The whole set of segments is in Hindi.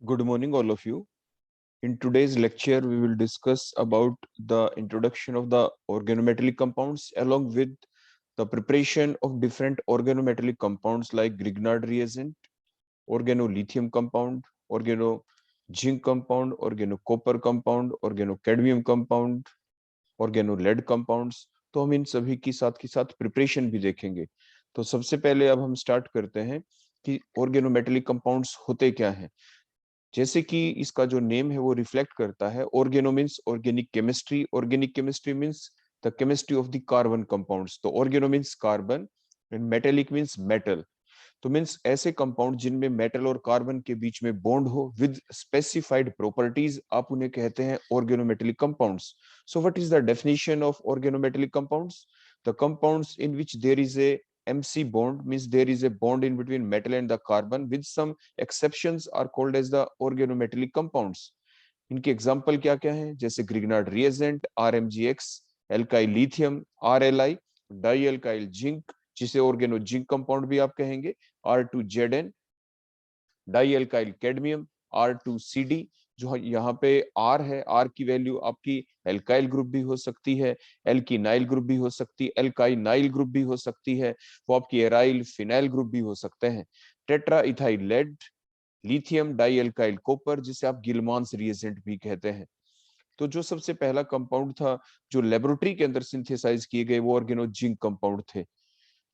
Good morning, all of you. In today's lecture, we will discuss about the introduction of the organometallic compounds along with the preparation of different organometallic compounds like Grignard reagent, organolithium compound, organo-zinc compound, organo-copper compound, organo-cadmium compound, organo-lead compounds. तो हम इन सभी की साथ प्रिपरेशन भी देखेंगे। तो सबसे पहले अब हम स्टार्ट करते हैं कि organometallic compounds होते क्या हैं। जैसे कि इसका जो नेम है वो रिफ्लेक्ट करता है, organo means organic chemistry means the chemistry of the carbon compounds. तो organo means carbon and metallic means metal. तो मीन्स ऐसे कंपाउंड जिनमें मेटल और कार्बन के बीच में बॉन्ड हो विद स्पेसिफाइड प्रॉपर्टीज, आप उन्हें कहते हैं organometallic compounds. So what is the definition of organometallic compounds? The compounds in which there is a MC bond, means there is a bond in between metal and the carbon, with some exceptions are called as the organometallic compounds. इनके एग्जाम्पल क्या क्या हैं? जैसे Grignard reagent, RMGX, alkyl lithium, RLI, di alkyl zinc जिसे ऑर्गेनो जिंक कंपाउंड भी आप कहेंगे, R2ZN, die alkyl cadmium, R2CD। जो यहाँ पे R है, R की वैल्यू आपकी एल्काइल ग्रुप भी हो सकती है, एल्कीनाइल ग्रुप भी हो सकती है, एल्काइनाइल ग्रुप भी हो सकती है, वो आपकी एराइल फिनाइल ग्रुप भी हो सकते हैं। Tetra ethyl lead, lithium di alkyl copper जिसे आप गिलमांस रिएजेंट भी कहते हैं। तो जो सबसे पहला कंपाउंड था जो लेबोरेटरी के अंदर सिंथेसाइज किए गए वो ऑर्गेनो जिंक कंपाउंड थे।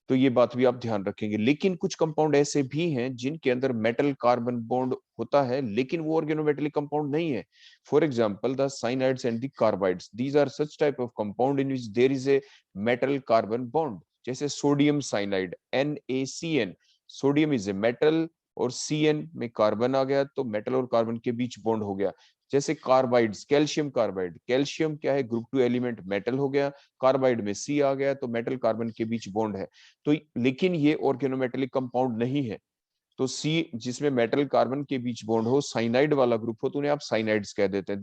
तो ये बात भी आप ध्यान रखेंगे। लेकिन कुछ कंपाउंड ऐसे भी हैं जिनके अंदर मेटल कार्बन बॉन्ड होता है लेकिन वो ऑर्गेनोमेटेलिक कंपाउंड नहीं है। For example the cyanides and the carbides, these are such type of compound in which there is a metal carbon bond. जैसे sodium cyanide NaCN, sodium is a metal और CN में कार्बन आ गया तो मेटल और कार्बन के बीच बॉन्ड हो गया। जैसे कार्बाइड्स, कैल्शियम कार्बाइड, कैल्शियम क्या है, ग्रुप 2 एलिमेंट मेटल हो गया, कार्बाइड में C आ गया तो मेटल कार्बन के बीच बॉन्ड है। तो लेकिन ये ऑर्गेनोमेटेलिक कंपाउंड नहीं है। तो सी जिसमें मेटल कार्बन के बीच बॉन्ड हो, साइनाइड वाला ग्रुप हो, तो उन्हें आप साइनाइड्स कह देते हैं।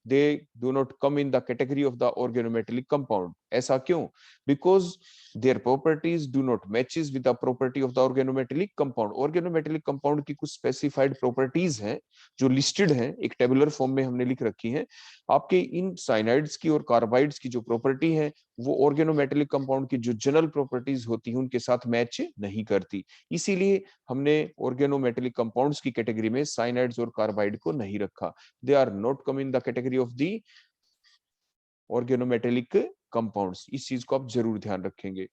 They do not come in the category of the organometallic compound. ऐसा क्यों? Because their properties do not matches with the property of the organometallic compound. Organometallic compound की कुछ स्पेसिफाइड प्रॉपर्टीज हैं जो लिस्टेड हैं, एक टेबुलर फॉर्म में हमने लिख रखी है। आपके इन साइनाइड्स की और कार्बाइड्स की जो प्रॉपर्टी है वो ऑर्गेनोमेटेलिक कंपाउंड की जो जनरल प्रॉपर्टीज होती हैं उनके साथ मैच नहीं करती। इसीलिए हमने ऑर्गेनोमेटेलिक कंपाउंड्स की कैटेगरी में साइनाइड्स और कार्बाइड को नहीं रखा। They are not come in the category of the organometallic compounds. इस चीज को आप जरूर ध्यान रखेंगे।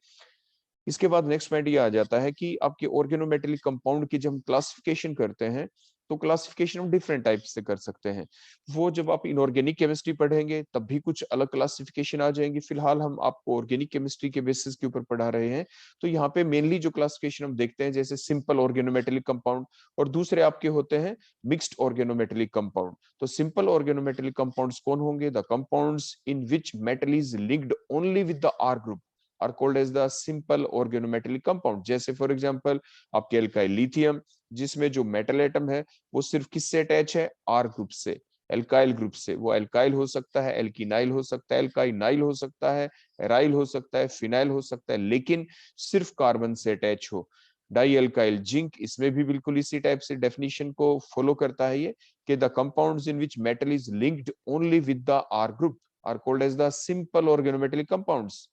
इसके बाद नेक्स्ट पॉइंट ये आ जाता है कि आपके ऑर्गेनोमेटेलिक कंपाउंड की जब हम क्लासिफिकेशन करते हैं तो क्लासिफिकेशन हम डिफरेंट टाइप से कर सकते हैं। वो जब आप इनऑर्गेनिक केमिस्ट्री पढ़ेंगे तब भी कुछ अलग क्लासिफिकेशन आ जाएंगी। फिलहाल हम आपको ऑर्गेनिक केमिस्ट्री के बेसिस के ऊपर पढ़ा रहे हैं। तो यहाँ पे मेनली जो क्लासिफिकेशन हम देखते हैं जैसे सिंपल ऑर्गेनोमेटेलिक कंपाउंड और दूसरे आपके होते हैं मिक्स्ड ऑर्गेनोमेटेलिक कंपाउंड। तो सिंपल ऑर्गेनोमेटेलिक कंपाउंड्स कौन होंगे? The compounds in which metal is linked only with the R group are called as the simple organometallic compound। जैसे फॉर एग्जांपल आपके एल्काइल लिथियम जिसमें जो मेटल एटम है वो सिर्फ किससे अटैच है? R ग्रुप से, एल्काइल ग्रुप से। वो एल्काइल हो सकता है, एल्कीनाइल हो सकता है, एल्काइनाइल हो सकता है, एराइल हो सकता है, फिनाइल हो सकता है, लेकिन सिर्फ कार्बन से अटैच हो। डाई एल्काइल जिंक इसमें भी बिल्कुल इसी टाइप से डेफिनेशन को फॉलो करता है ये कि the compounds in which metal is linked only with the R group are called as the simple organometallic compounds.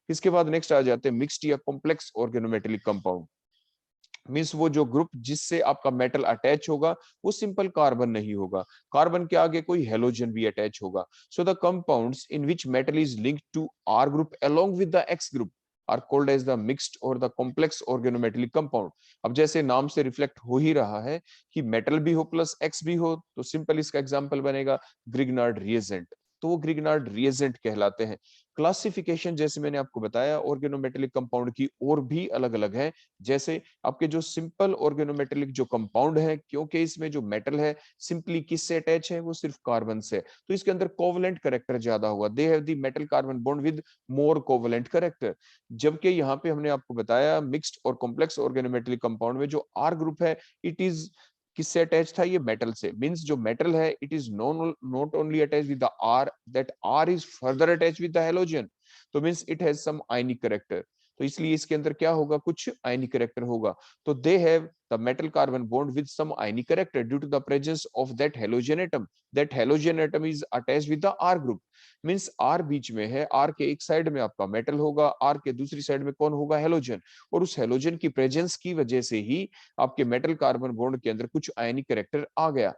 इसके बाद नेक्स्ट आ जाते हैं मिक्स्ड या कॉम्प्लेक्स ऑर्गेनोमेटेलिक कंपाउंड। मींस वो जो ग्रुप जिससे आपका मेटल अटैच होगा वो सिंपल कार्बन नहीं होगा, कार्बन के आगे कोई हेलोजन भी अटैच होगा। So the compounds in which metal is linked to R group along with the X group are called as the mixed और द कॉम्प्लेक्स ऑर्गेनोमेटेलिक कंपाउंड। अब जैसे नाम से रिफ्लेक्ट हो ही रहा है कि मेटल भी हो प्लस X भी हो, तो सिंपल इसका एग्जांपल बनेगा ग्रिग्नार्ड रिएजेंट। तो वो ग्रिग्नार्ड रिएजेंट कहलाते हैं। क्लासिफिकेशन जैसे मैंने आपको बताया ऑर्गेनोमेटेलिक कंपाउंड की और भी अलग अलग है। जैसे आपके जो सिंपल ऑर्गेनोमेटेलिक जो कंपाउंड है, क्योंकि इसमें जो मेटल है सिंपली किससे अटैच है? वो सिर्फ कार्बन से, तो इसके अंदर कोवलेंट कैरेक्टर ज्यादा होगा। दे have the metal carbon bond with more covalent character. जबकि यहाँ पे हमने आपको बताया मिक्स्ड और कॉम्प्लेक्स ऑर्गेनोमेटेलिक कंपाउंड में जो R ग्रुप है इट इज किससे अटैच था? ये मेटल से। मींस जो मेटल है it is not only attach with the R, that R is further attach with the halogen. तो means it has some ionic character. तो इसलिए इसके अंदर क्या होगा, कुछ आयनिक कैरेक्टर होगा। तो they have the metal carbon bond with some ionic character due to the presence of that halogen atom. That halogen atom is attached with the R group. Means R बीच में है, आर के एक साइड में आपका मेटल होगा, आर के दूसरी साइड में कौन होगा, हेलोजन। और उस हेलोजन की प्रेजेंस की वजह से ही आपके मेटल कार्बन बॉन्ड के अंदर कुछ आयनिक कैरेक्टर आ गया।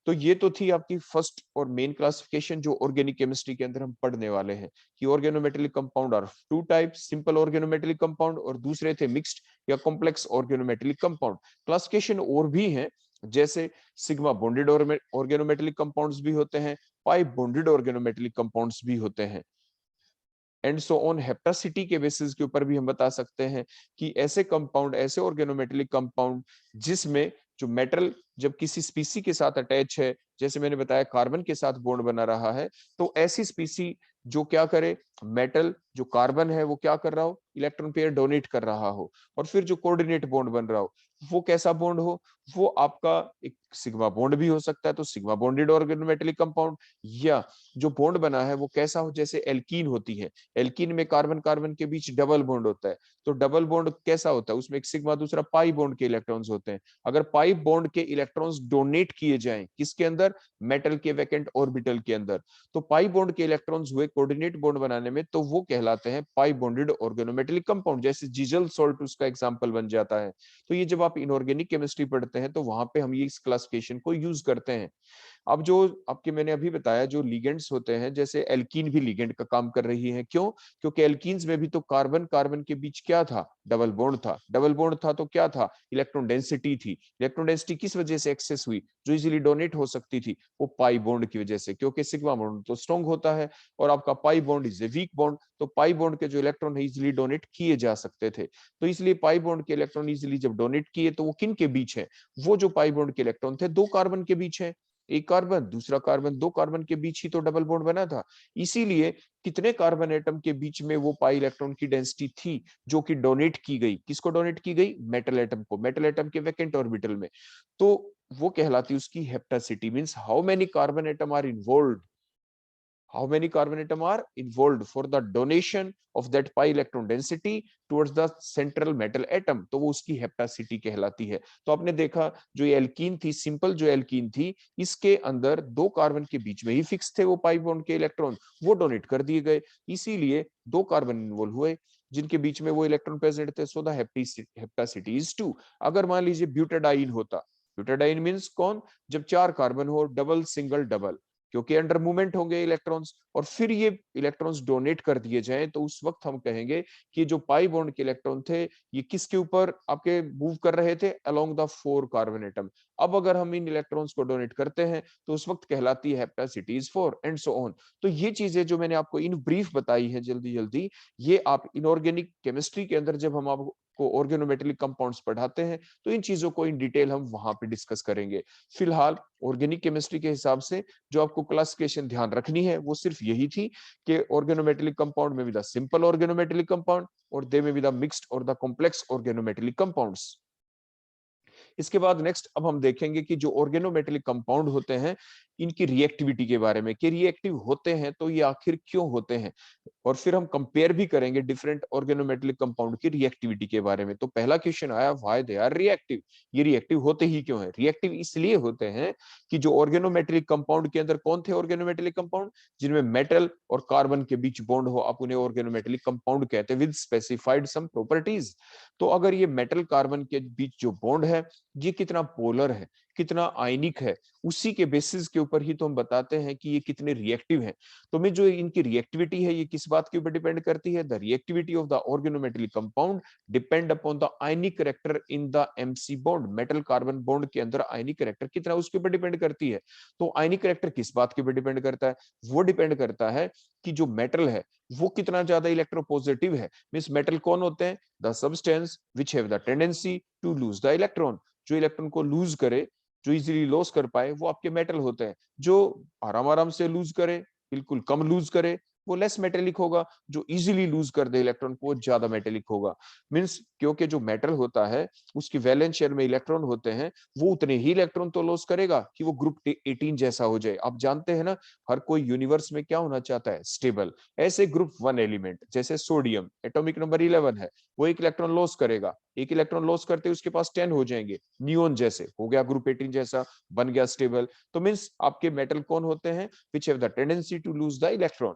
तो ये तो थी आपकी फर्स्ट और मेन क्लासिफिकेशन जो ऑर्गेनिक केमिस्ट्री के अंदर हम पढ़ने वाले हैं कि organometallic compound are two types, simple organometallic compound और दूसरे थे मिक्स्ड या कॉम्प्लेक्स ऑर्गेनोमेटेलिक कंपाउंड। क्लासिफिकेशन और भी हैं, जैसे सिग्मा बॉन्डेड ऑर्गेनोमेटेलिक कंपाउंड्स भी होते हैं, पाई बॉन्डेड ऑर्गेनोमेटेलिक कंपाउंड्स भी होते हैं, एंड सो ऑन। हेप्टासिटी के बेसिस के ऊपर भी हम बता सकते हैं कि ऐसे कंपाउंड, ऐसे ऑर्गेनोमेटेलिक कंपाउंड जिसमें जो मेटल जब किसी स्पीसी के साथ अटैच है, जैसे मैंने बताया कार्बन के साथ बॉन्ड बना रहा है, तो ऐसी स्पीसी जो क्या करे, मेटल जो कार्बन है वो क्या कर रहा हो, इलेक्ट्रॉन पेयर डोनेट कर रहा हो, और फिर जो कोऑर्डिनेट बॉन्ड बन रहा हो वो कैसा बॉन्ड हो, वो आपका एक सिग्मा बॉन्ड भी हो सकता है, तो सिग्मा बॉन्डेड ऑर्गेनोमेटेलिक कंपाउंड। या जो बॉन्ड बना है वो कैसा हो, जैसे एल्कीन होती है, एल्कीन में कार्बन कार्बन के बीच डबल बॉन्ड होता है, तो डबल बॉन्ड कैसा होता है, उसमें एक सिग्मा दूसरा पाई बॉन्ड के इलेक्ट्रॉन्स होते हैं। अगर पाई बॉन्ड के इलेक्ट्रॉन्स डोनेट किए जाएं किसके अंदर, मेटल के वैकेंट ऑर्बिटल के अंदर, तो पाई बॉन्ड के इलेक्ट्रॉन्स हुए कोऑर्डिनेट बॉन्ड बनाने में, तो वो कहलाते हैं पाई बॉन्डेड ऑर्गेनोमेटेलिक कंपाउंड। जैसे जीजल सॉल्ट उसका एग्जांपल बन जाता है। तो ये जब आप इनऑर्गेनिक केमिस्ट्री पढ़ते हैं तो वहां पे हम ये इस क्लासिफिकेशन को यूज करते हैं। अब जो आपके मैंने अभी बताया जो लिगेंड्स होते हैं, जैसे एल्कीन भी लिगेंड का काम कर रही है, क्यों, क्योंकि एल्कीन्स में भी तो कार्बन कार्बन के बीच क्या था, डबल बॉन्ड था। डबल बॉन्ड था तो क्या था, इलेक्ट्रॉन डेंसिटी थी। इलेक्ट्रॉन डेंसिटी किस वजह से एक्सेस हुई, जो इजीली डोनेट हो सकती थी, वो पाई बॉन्ड की वजह से, क्योंकि सिग्मा बॉन्ड तो स्ट्रॉन्ग होता है और आपका pi bond is a weak bond, तो पाई बॉन्ड के जो इलेक्ट्रॉन है इजीली डोनेट किए जा सकते थे। तो इसलिए पाई बॉन्ड के इलेक्ट्रॉन इजीली जब डोनेट किए तो वो किन के बीच है, वो जो पाई बॉन्ड के इलेक्ट्रॉन थे दो कार्बन के बीच है, एक कार्बन दूसरा कार्बन, दो कार्बन के बीच ही तो डबल बॉन्ड बना था। इसीलिए कितने कार्बन एटम के बीच में वो पाई इलेक्ट्रॉन की डेंसिटी थी जो कि डोनेट की गई, किसको डोनेट की गई, मेटल एटम को, मेटल एटम के वैकेंट ऑर्बिटल में। तो वो कहलाती उसकी hapticity, means how many carbon atom are involved, how many carbon atom are involved for the donation of that pi electron density towards the central metal atom, तो वो उसकी हेप्टासिटी कहलाती है। तो आपने देखा जो ये एल्कीन थी, सिंपल जो एल्कीन थी, इसके अंदर दो कार्बन के बीच में ही फिक्स थे वो पाई बॉन्ड के इलेक्ट्रॉन, वो डोनेट कर दिए गए, इसीलिए दो कार्बन इन्वॉल्व हुए जिनके बीच में वो इलेक्ट्रॉन प्रेजेंट थे, सो द हेप्टासिटी इज 2। अगर मान लीजिए ब्यूटाडाइन होता, ब्यूटाडाइन मींस कौन, जब चार कार्बन हो, डबल सिंगल डबल, क्योंकि अंडर मूवमेंट होंगे इलेक्ट्रॉन्स, और फिर ये इलेक्ट्रॉन्स डोनेट कर दिए जाएं, तो उस वक्त हम कहेंगे कि जो पाई बॉन्ड के इलेक्ट्रॉन थे ये किसके ऊपर आपके मूव कर रहे थे, along the four carbon atom. अब अगर हम इन इलेक्ट्रॉन्स को डोनेट करते हैं तो उस वक्त कहलाती है हेप्टासिटी इज 4 एंड सो ऑन। तो ये चीजें जो मैंने आपको इन ब्रीफ बताई है जल्दी जल्दी, ये आप इनऑर्गेनिक केमिस्ट्री के अंदर जब हम आपको ऑर्गेनोमेटेलिक कंपाउंड्स पढ़ाते हैं तो इन चीजों को इन डिटेल हम वहां पे डिस्कस करेंगे। फिलहाल ऑर्गेनिक केमिस्ट्री के हिसाब से जो आपको क्लासिफिकेशन ध्यान रखनी है वो सिर्फ यही थी कि ऑर्गेनोमेटेलिक कंपाउंड में भी द सिंपल ऑर्गेनोमेटेलिक कंपाउंड और दे में भी द मिक्स्ड और द कॉम्प्लेक्स ऑर्गेनोमेटेलिक कंपाउंड्स। इसके बाद नेक्स्ट अब हम देखेंगे कि जो ऑर्गेनोमेटेलिक कंपाउंड होते हैं इनकी रिएक्टिविटी के बारे में, कि रिएक्टिव होते हैं तो ये आखिर क्यों होते हैं, और फिर हम कंपेयर भी करेंगे डिफरेंट ऑर्गेनोमेटेलिक कंपाउंड की रिएक्टिविटी के बारे में। तो पहला क्वेश्चन आया, व्हाई दे आर रिएक्टिव, ये रिएक्टिव होते ही क्यों है। रिएक्टिव इसलिए होते हैं कि जो ऑर्गेनोमेटेलिक कंपाउंड के अंदर कौन थे ऑर्गेनोमेटेलिक कंपाउंड, जिनमें मेटल और कार्बन के बीच बॉन्ड हो, आप उन्हें ऑर्गेनोमेटेलिक कंपाउंड कहते हैं विद स्पेसिफाइड सम प्रॉपर्टीज। तो अगर ये मेटल कार्बन के बीच जो बॉन्ड है ये कितना पोलर है, कितना आयनिक है, उसी के बेसिस के ऊपर ही तो हम बताते हैं कि ये कितने रिएक्टिव हैं। तो मैं जो इनकी रिएक्टिविटी है ये किस बात के ऊपर डिपेंड करती है, the reactivity of the organometallic compound depend upon the ionic character in the MC bond, metal carbon bond के अंदर आयनिक कैरेक्टर कितना उसके ऊपर डिपेंड करती है। तो आयनिक कैरेक्टर किस बात के ऊपर डिपेंड करता है, वो डिपेंड करता है कि जो मेटल है वो कितना ज्यादा इलेक्ट्रोपॉजिटिव है। मींस मेटल कौन होते हैं, the substance which have the tendency to lose the electron, जो इलेक्ट्रॉन को लूज करे, जो इजीली लॉस कर पाए, वो आपके मेटल होते हैं। जो आराम आराम से लूज करे, बिल्कुल कम लूज करे, वो लेस मेटेलिक होगा, जो इजीली लूज कर दे इलेक्ट्रॉन को वो ज्यादा मेटेलिक होगा। मींस क्योंकि जो मेटल होता है उसकी वैलेंस शेल में इलेक्ट्रॉन होते हैं, वो उतने ही इलेक्ट्रॉन तो लॉस करेगा कि वो ग्रुप 18 जैसा हो जाए। आप जानते हैं ना, हर कोई यूनिवर्स में क्या होना चाहता है, स्टेबल। ऐसे ग्रुप 1 एलिमेंट जैसे सोडियम एटॉमिक नंबर 11 है, वो एक इलेक्ट्रॉन लॉस करेगा, एक इलेक्ट्रॉन लॉस करते उसके पास 10 हो जाएंगे, नियोन जैसे हो गया ग्रुप 18 जैसा, बन गया स्टेबल। तो मींस आपके मेटल कौन होते हैं, which have the tendency to lose the electron.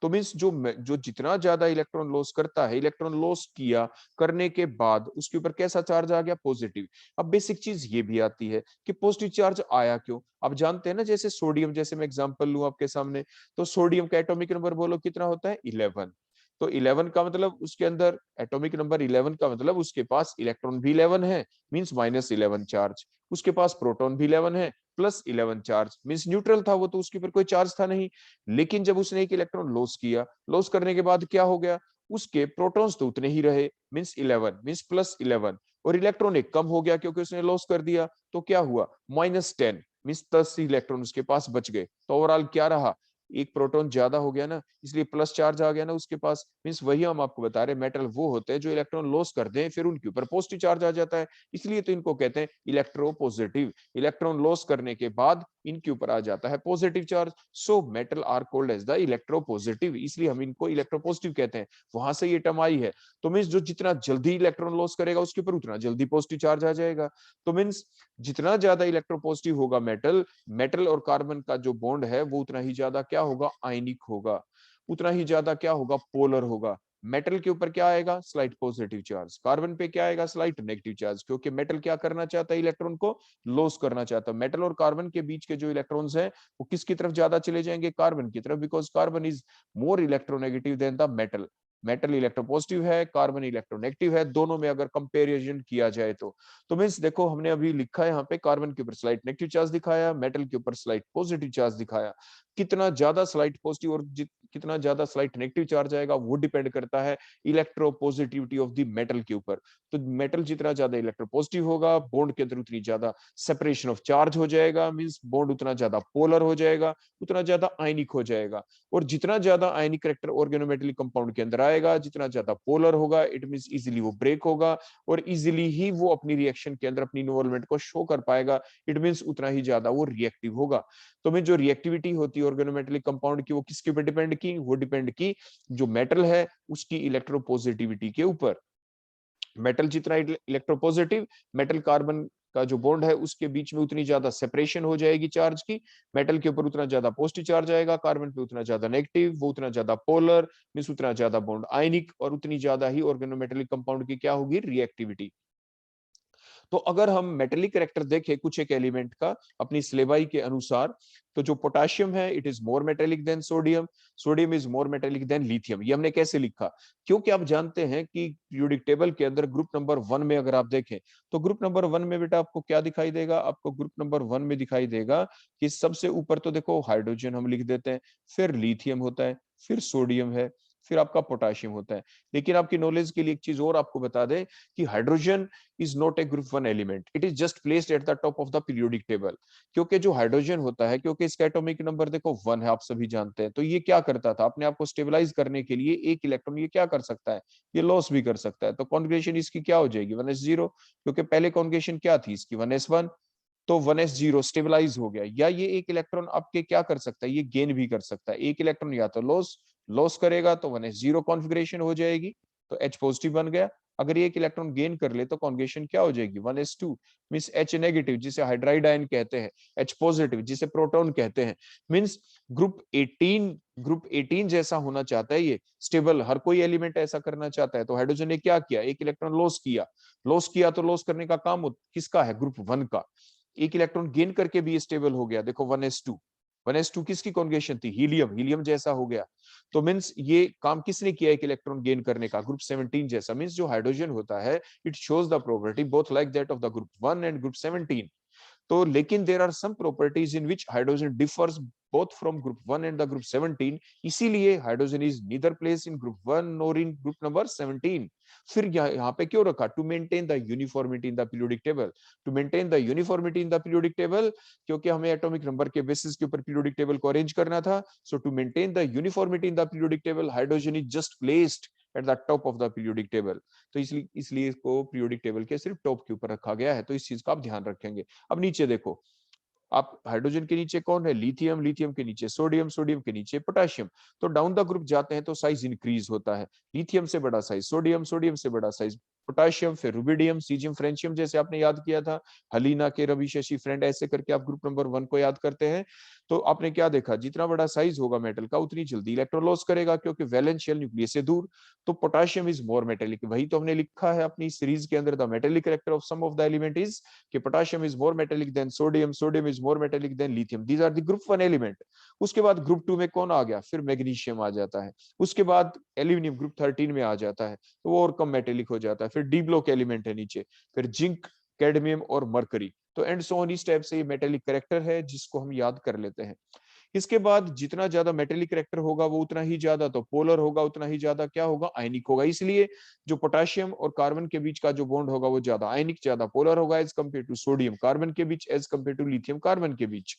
तो मीन्स जो जितना ज्यादा इलेक्ट्रॉन लॉस करता है, इलेक्ट्रॉन लॉस किया करने के बाद उसके ऊपर कैसा चार्ज आ गया, पॉजिटिव। अब बेसिक चीज ये भी आती है कि पॉजिटिव चार्ज आया क्यों। आप जानते हैं ना, जैसे सोडियम, जैसे मैं एग्जांपल लूं आपके सामने, तो सोडियम का एटॉमिक नंबर बोलो कितना होता है, 11। तो 11 का मतलब उसके अंदर एटॉमिक नंबर 11 का मतलब उसके पास इलेक्ट्रॉन भी 11 है, मींस -11 चार्ज। उसके पास प्रोटॉन भी 11 है, +11 चार्ज, मींस न्यूट्रल था वो, तो उसके ऊपर कोई चार्ज था नहीं। लेकिन जब उसने एक इलेक्ट्रॉन लॉस किया, लॉस करने के बाद क्या हो गया, उसके प्रोटॉन्स तो उतने ही रहे, मींस 11, मींस +11, और इलेक्ट्रॉन एक कम हो गया क्योंकि उसने लॉस कर दिया। तो क्या हुआ, -10, मींस 10 इलेक्ट्रॉन उसके पास बच गए। तो ओवरऑल क्या रहा, एक प्रोटॉन ज्यादा हो गया ना, इसलिए प्लस चार्ज आ गया ना उसके पास। मींस वही हम आपको बता रहे, मेटल वो होते हैं जो इलेक्ट्रॉन लॉस कर दें फिर उनके ऊपर पॉजिटिव चार्ज आ जाता है, इसलिए तो इनको कहते हैं इलेक्ट्रोपॉजिटिव। इलेक्ट्रॉन लॉस करने के बाद इनके ऊपर आ जाता है positive charge. So metal are called as the electropositive, इसलिए हम इनको इलेक्ट्रोपॉजिटिव कहते हैं, वहां से ये टर्म आई है। तो मीन्स जो जितना जल्दी इलेक्ट्रॉन लॉस करेगा उसके ऊपर उतना जल्दी पॉजिटिव चार्ज आ जाएगा। तो मीन्स जितना ज्यादा इलेक्ट्रोपॉजिटिव होगा मेटल, मेटल और कार्बन का जो बॉन्ड है वो उतना ही ज्यादा क्या होगा, आयनिक होगा, उतना ही ज्यादा क्या होगा, पोलर होगा। मेटल के ऊपर क्या आएगा, स्लाइट पॉजिटिव चार्ज, कार्बन पे क्या आएगा, स्लाइट नेगेटिव चार्ज, क्योंकि मेटल क्या करना चाहता है, इलेक्ट्रॉन को लॉस करना चाहता है। मेटल और कार्बन के बीच के जो इलेक्ट्रॉन्स हैं वो किसकी तरफ ज्यादा चले जाएंगे, कार्बन की तरफ, because carbon is more electronegative than the metal. Metal electropositive है, कार्बन इलेक्ट्रोनेगेटिव है, दोनों में अगर कंपैरिजन किया जाए तो मींस देखो हमने अभी लिखा है यहाँ पे, कार्बन के ऊपर स्लाइट नेगेटिव चार्ज दिखाया, मेटल के ऊपर स्लाइट पॉजिटिव चार्ज दिखाया। कितना ज्यादा स्लाइट पॉजिटिव और कितना ज्यादा स्लाइट नेगेटिव चार्ज आएगा वो डिपेंड करता है इलेक्ट्रोपॉजिटिविटी ऑफ द मेटल के ऊपर। तो मेटल जितना ज्यादा इलेक्ट्रोपॉजिटिव होगा, बॉन्ड के अंदर उतनी ज्यादा सेपरेशन ऑफ चार्ज हो जाएगा, मींस बॉन्ड उतना ज्यादा पोलर हो जाएगा, उतना ज्यादा आयनिक हो जाएगा। और जितना ज्यादा आयनिक करैक्टर ऑर्गेनोमेटेलिक कंपाउंड के अंदर आएगा, जितना ज्यादा पोलर होगा, इट मींस इजीली वो ब्रेक होगा और इजीली ही वो अपनी रिएक्शन के अंदर अपनी इन्वॉल्वमेंट को शो कर पाएगा, इट मींस उतना ही ज्यादा वो रिएक्टिव होगा। तो में जो रिएक्टिविटी होती है ऑर्गेनोमेटेलिक कंपाउंड की, वो किसके ऊपर डिपेंड की, वो डिपेंड की जो मेटल है उसकी इलेक्ट्रोपॉजिटिविटी के ऊपर। मेटल जितना इलेक्ट्रोपॉजिटिव, मेटल कार्बन का जो बॉन्ड है उसके बीच में उतनी ज्यादा सेपरेशन हो जाएगी चार्ज की, मेटल के ऊपर उतना ज्यादा पॉजिटिव चार्ज आएगा, कार्बन पे उतना ज्यादा नेगेटिव, वो उतना ज्यादा पोलर, मींस उतना ज्यादा बॉन्ड आयनिक, और उतनी ज्यादा ही ऑर्गेनोमेटेलिक कंपाउंड की क्या होगी, रिएक्टिविटी। तो अगर हम मेटेलिक कैरेक्टर देखें कुछ एक एलिमेंट का अपनी सिलेबाई के अनुसार, तो जो पोटाशियम है it is more metallic than sodium, sodium is more metallic than lithium. ये हमने कैसे लिखा, क्योंकि आप जानते हैं कि पीरियोडिक टेबल के अंदर ग्रुप नंबर 1 में अगर आप देखें, तो ग्रुप नंबर 1 में बेटा आपको क्या दिखाई देगा, आपको ग्रुप नंबर 1 में दिखाई देगा कि सबसे ऊपर तो देखो हाइड्रोजन हम लिख देते हैं, फिर लिथियम होता है, फिर सोडियम है, फिर आपका पोटाशियम होता है। लेकिन आपकी नॉलेज के लिए एक चीज और आपको बता दें कि hydrogen is not a group 1 element, it is just placed at the top of the periodic table। क्योंकि जो हाइड्रोजन होता है, क्योंकि इसका एटॉमिक नंबर देखो 1 है, आप सभी जानते हैं, तो ये क्या करता था, अपने आप को स्टेबलाइज करने के लिए एक इलेक्ट्रॉन ये क्या कर सकता है, ये लॉस भी कर सकता है। तो कॉन्जुगेशन इसकी क्या हो जाएगी, 1s0, क्योंकि पहले कॉन्जुगेशन क्या थी इसकी, 1s1, तो 1s0 स्टेबलाइज हो गया। या ये एक इलेक्ट्रॉन आपके क्या कर सकता है, ये गेन भी कर सकता है, एक इलेक्ट्रॉन या तो लॉस लॉस करेगा तो 1s0 कॉन्फ़िगरेशन हो जाएगी, तो H पॉजिटिव बन गया। अगर ये एक इलेक्ट्रॉन गेन कर ले तो कॉन्जुगेशन क्या हो जाएगी, 1s2, मींस H नेगेटिव जिसे हाइड्राइड आयन कहते हैं, H पॉजिटिव जिसे प्रोटॉन कहते हैं। मींस ग्रुप 18 जैसा होना चाहता है, ये स्टेबल हर कोई एलिमेंट ऐसा करना चाहता है। तो हाइड्रोजन ने क्या किया, एक इलेक्ट्रॉन लॉस किया, लॉस किया तो लॉस करने का काम किसका है, ग्रुप 1 का। एक इलेक्ट्रॉन गेन करके भी स्टेबल हो गया, देखो 1s2, 1s2 किसकी कॉन्जुगेशन थी, हीलियम, हीलियम जैसा हो गया। तो मींस ये काम किसने किया, एक इलेक्ट्रॉन गेन करने का, ग्रुप 17 जैसा। मींस जो हाइड्रोजन होता है it shows the property both like that of the group 1 and group 17। तो लेकिन there are some properties in which hydrogen differs both from group 1 and the group 17, इसीलिए hydrogen is neither place in group 1 nor in group number 17। फिर यहाँ पे क्यों रखा? To maintain the uniformity in the periodic table. To maintain the uniformity in the periodic table, क्योंकि हमें एटॉमिक नंबर के बेसिस के ऊपर पीरियोडिक टेबल को अरेंज करना था। So to maintain the uniformity in the periodic table, hydrogen is just placed at the top of the periodic table. तो इसलिए इसको पीरियोडिक टेबल के सिर्फ टॉप के ऊपर रखा गया है। तो इस चीज का आप ध्यान रखेंगे। अब नीचे देखो, आप हाइड्रोजन के नीचे कौन है? लिथियम, लिथियम के नीचे सोडियम, सोडियम के नीचे पोटेशियम। तो डाउन द ग्रुप जाते हैं तो साइज इंक्रीज होता है। लिथियम से बड़ा साइज सोडियम, सोडियम से बड़ा साइज पोटेशियम, फिर रुबिडियम, सीजियम, फ्रेंशियम, जैसे आपने याद किया था हलीना के रवि शशि फ्रेंड, ऐसे करके आप ग्रुप नंबर 1 को याद करते हैं। तो आपने क्या देखा? जितना बड़ा साइज होगा मेटल का उतनी जल्दी इलेक्ट्रॉन लॉस करेगा, क्योंकि वैलेंस शेल न्यूक्लियस से दूर। तो पोटेशियम इज मोर मेटेलिक, वही तो हमने लिखा है अपनी सीरीज के अंदर, the metallic character of some of the element is कि potassium is more metallic than sodium, sodium is more metallic than lithium. These are the group 1 element. उसके बाद ग्रुप 2 में कौन आ गया? फिर मैग्नीशियम आ जाता है। उसके बाद एल्यूमिनियम ग्रुप 13 में आ जाता है, तो वो और कम मेटेलिक हो जाता है। फिर डी ब्लॉक एलिमेंट है नीचे, फिर जिंक, कैडमियम और मरकरी। तो एंड सो ऑन, इस टाइप से ये मेटेलिक कैरेक्टर है जिसको हम याद कर लेते हैं। इसके बाद जितना ज्यादा मेटेलिक कैरेक्टर होगा वो उतना ही ज्यादा तो पोलर होगा, उतना ही ज्यादा क्या होगा? आयनिक होगा। इसलिए जो पोटेशियम और कार्बन के बीच का जो बॉन्ड होगा वो ज्यादा आयनिक, ज्यादा पोलर होगा as compare to sodium carbon के बीच, as compare to lithium carbon के बीच।